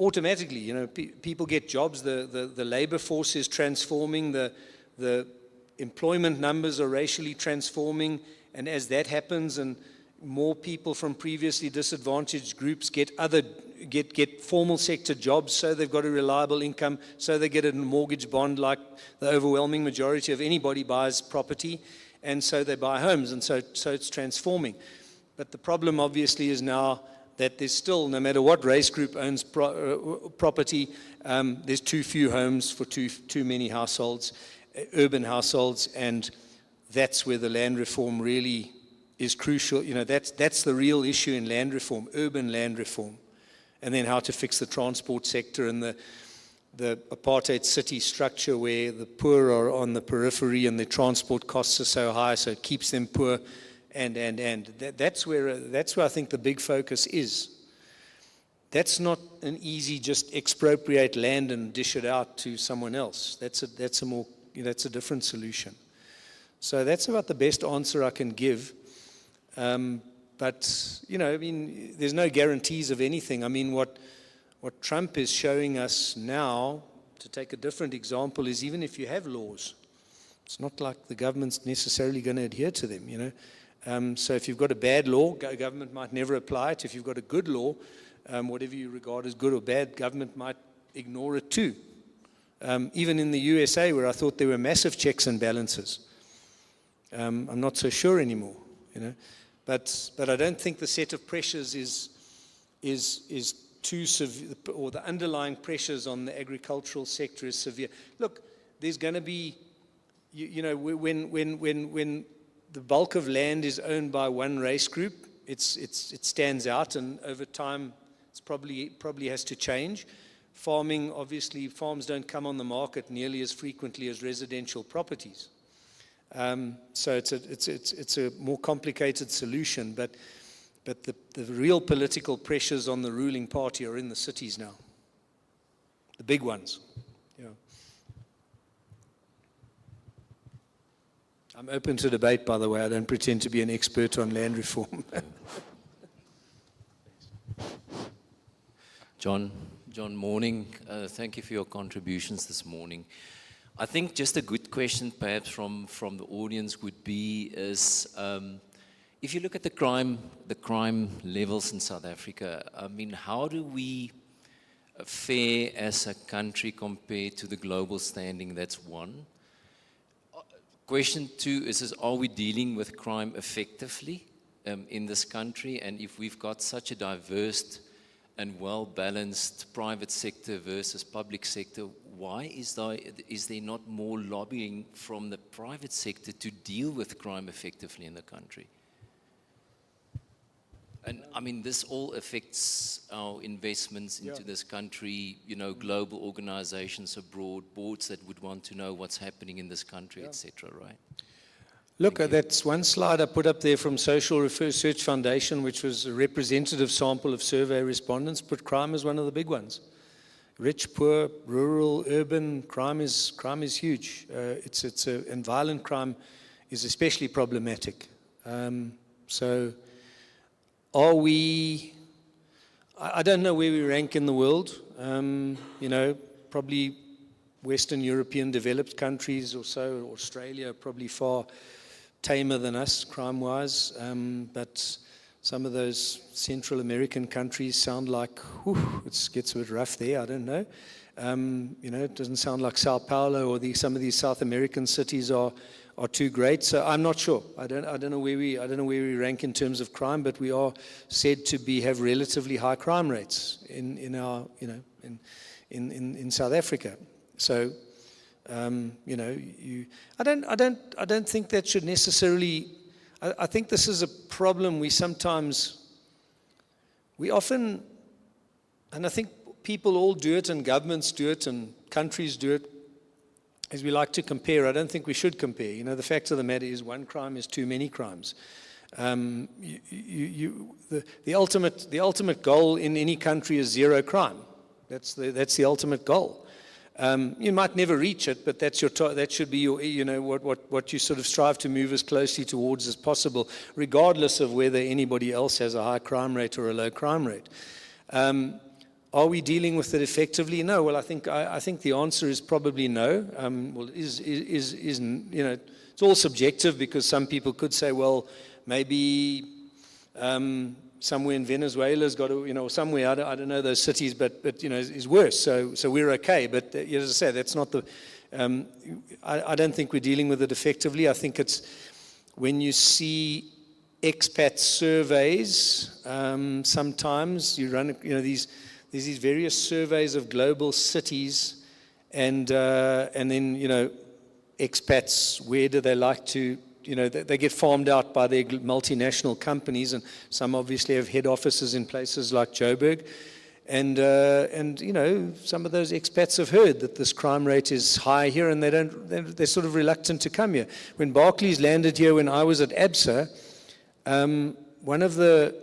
Automatically, you know, people get jobs, the labor force is transforming, the employment numbers are racially transforming, and as that happens and more people from previously disadvantaged groups get formal sector jobs, so they've got a reliable income, so they get a mortgage bond like the overwhelming majority of anybody buys property, and so they buy homes, and so it's transforming. But the problem obviously is now that there's still, no matter what race group owns property, there's too few homes for too many households, urban households, and that's where the land reform really is crucial. That's the real issue in land reform, urban land reform, and then how to fix the transport sector and the apartheid city structure where the poor are on the periphery and the transport costs are so high, so it keeps them poor. And that's where I think the big focus is. That's not an easy just expropriate land and dish it out to someone else. That's a different solution. So that's about the best answer I can give. But there's no guarantees of anything. I mean, what Trump is showing us now, to take a different example, is even if you have laws, it's not like the government's necessarily going to adhere to them. So if you've got a bad law, government might never apply it. If you've got a good law, whatever you regard as good or bad, government might ignore it too. Even in the USA, where I thought there were massive checks and balances, I'm not so sure anymore. But I don't think the set of pressures is too severe, or the underlying pressures on the agricultural sector is severe. Look, there's going to be, when the bulk of land is owned by one race group, it stands out, and over time it's probably has to change. Farming, obviously, farms don't come on the market nearly as frequently as residential properties. So it's a more complicated solution, but the real political pressures on the ruling party are in the cities now, the big ones. I'm open to debate, by the way. I don't pretend to be an expert on land reform. John, morning. Thank you for your contributions this morning. I think just a good question perhaps from the audience would be is, if you look at the crime levels in South Africa, I mean, how do we fare as a country compared to the global standing? That's one. Question two is are we dealing with crime effectively in this country? And if we've got such a diverse and well-balanced private sector versus public sector, why is there not more lobbying from the private sector to deal with crime effectively in the country? And I mean, this all affects our investments into this country, global organizations abroad, boards that would want to know what's happening in this country, etc., right? Look, that's one slide I put up there from Social Research Foundation, which was a representative sample of survey respondents, put crime as one of the big ones. Rich, poor, rural, urban, crime is huge. And violent crime is especially problematic. So are we, I don't know where we rank in the world, probably Western European developed countries or so, or Australia, are probably far tamer than us crime-wise, but some of those Central American countries sound like, it gets a bit rough there, I don't know. It doesn't sound like Sao Paulo or some of these South American cities are too great. So I'm not sure. I don't know where we rank in terms of crime, but we are said to have relatively high crime rates in South Africa. So I don't think that should necessarily. I think this is a problem we often, and I think people all do it, and governments do it, and countries do it, is we like to compare. I don't think we should compare. The fact of the matter is one crime is too many crimes. The ultimate goal in any country is zero crime. That's the ultimate goal. You might never reach it, but that should be your, what you sort of strive to move as closely towards as possible, regardless of whether anybody else has a high crime rate or a low crime rate. Are we dealing with it effectively? No. Well, I think the answer is probably no. It's all subjective, because some people could say, well, maybe somewhere in Venezuela's got to, or somewhere, I don't know those cities, but is worse. So we're okay. But as I say, that's not the. I don't think we're dealing with it effectively. I think it's when you see expat surveys, sometimes you run, there's these various surveys of global cities, and then, expats, where do they like to, they get farmed out by their multinational companies, and some obviously have head offices in places like Joburg. And some of those expats have heard that this crime rate is high here, and they're sort of reluctant to come here. When Barclays landed here, when I was at ABSA, one of the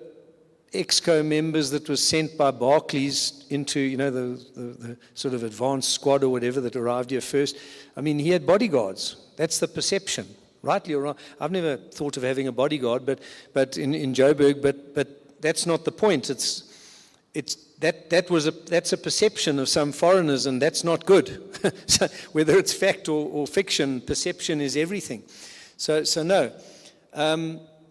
EXCO members that was sent by Barclays into, the sort of advanced squad or whatever that arrived here first, I mean, he had bodyguards. That's the perception, rightly or wrong. I've never thought of having a bodyguard, but in Joburg, but that's not the point. That's a perception of some foreigners, and that's not good. So whether it's fact or fiction, perception is everything. So no.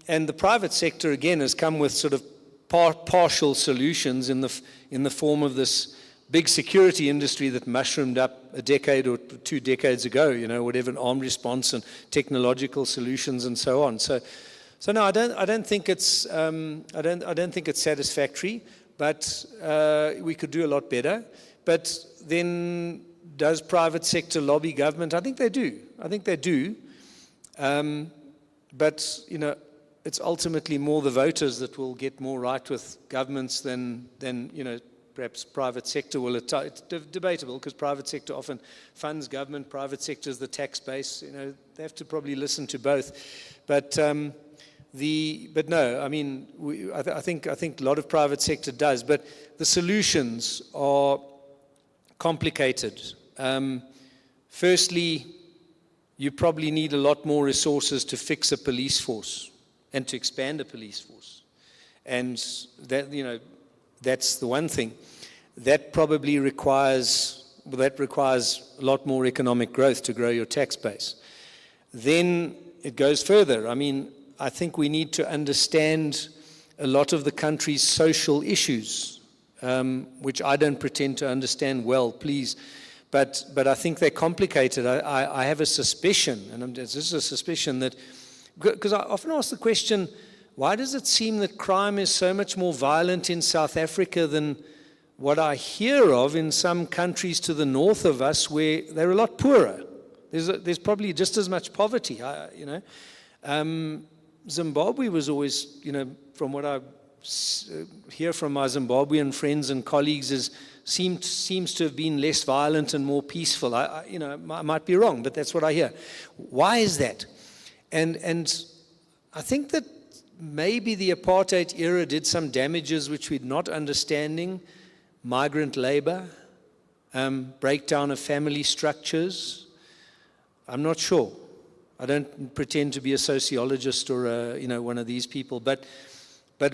And the private sector, again, has come with sort of partial solutions in the form of this big security industry that mushroomed up a decade or 2 decades ago, whatever, an armed response and technological solutions and so on. So no, I don't think it's satisfactory, but we could do a lot better. But then, does private sector lobby government? I think they do. But it's ultimately more the voters that will get more right with governments than perhaps private sector will. It's debatable, because private sector often funds government. Private sector is the tax base. They have to probably listen to both. But no, I mean, I think a lot of private sector does. But the solutions are complicated. Firstly, you probably need a lot more resources to fix a police force and to expand a police force. And that, that's the one thing. That probably requires a lot more economic growth to grow your tax base. Then it goes further. I mean, I think we need to understand a lot of the country's social issues, which I don't pretend to understand well, please. But I think they're complicated. I have a suspicion, and this is a suspicion that, because I often ask the question, why does it seem that crime is so much more violent in South Africa than what I hear of in some countries to the north of us, where they're a lot poorer? There's probably just as much poverty, Zimbabwe was always, from what I hear from my Zimbabwean friends and colleagues, seems to have been less violent and more peaceful. I might be wrong, but that's what I hear. Why is that? And I think that maybe the apartheid era did some damages which we're not understanding. Migrant labor, breakdown of family structures. I'm not sure. I don't pretend to be a sociologist or one of these people, but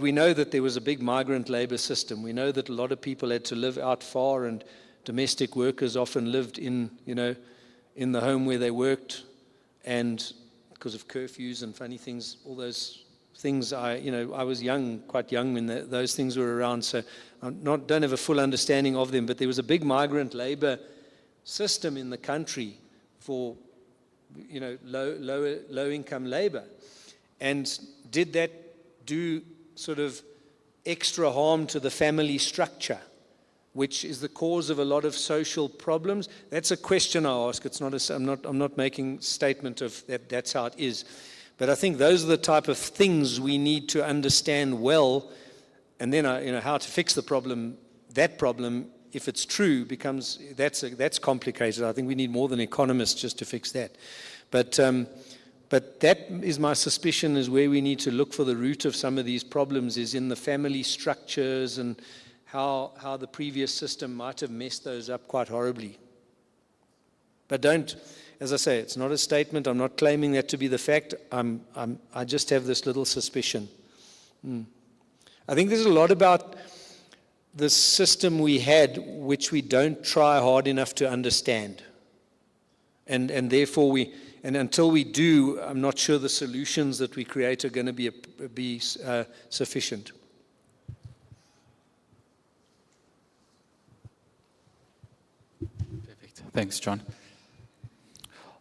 we know that there was a big migrant labor system. We know that a lot of people had to live out far, and domestic workers often lived in the home where they worked, and because of curfews and funny things, all those things. I was quite young when those things were around, so I don't have a full understanding of them. But there was a big migrant labor system in the country for low income labor, and did that do sort of extra harm to the family structure, which is the cause of a lot of social problems? That's a question I ask. It's not I'm not making a statement of that. That's how it is. But I think those are the type of things we need to understand well, and then how to fix the problem. That problem, if it's true, becomes that's complicated. I think we need more than economists just to fix that. But that is my suspicion, is where we need to look for the root of some of these problems, is in the family structures and how the previous system might have messed those up quite horribly. But as I say, it's not a statement. I'm not claiming that to be the fact. I just have this little suspicion. I think there's a lot about the system we had which we don't try hard enough to understand. And therefore until we do, I'm not sure the solutions that we create are going to be sufficient. Perfect. Thanks, John.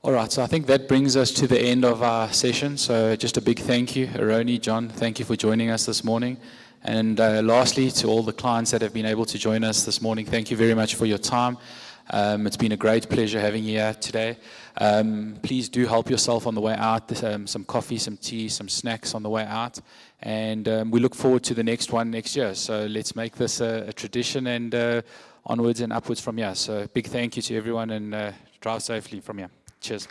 All right, so I think that brings us to the end of our session. So just a big thank you, Aroni, John, thank you for joining us this morning. And lastly, to all the clients that have been able to join us this morning, thank you very much for your time. It's been a great pleasure having you here today. Please do help yourself on the way out. Some coffee, some tea, some snacks on the way out. And we look forward to the next one next year. So let's make this a tradition and onwards and upwards from here. So big thank you to everyone and drive safely from here. Cheers.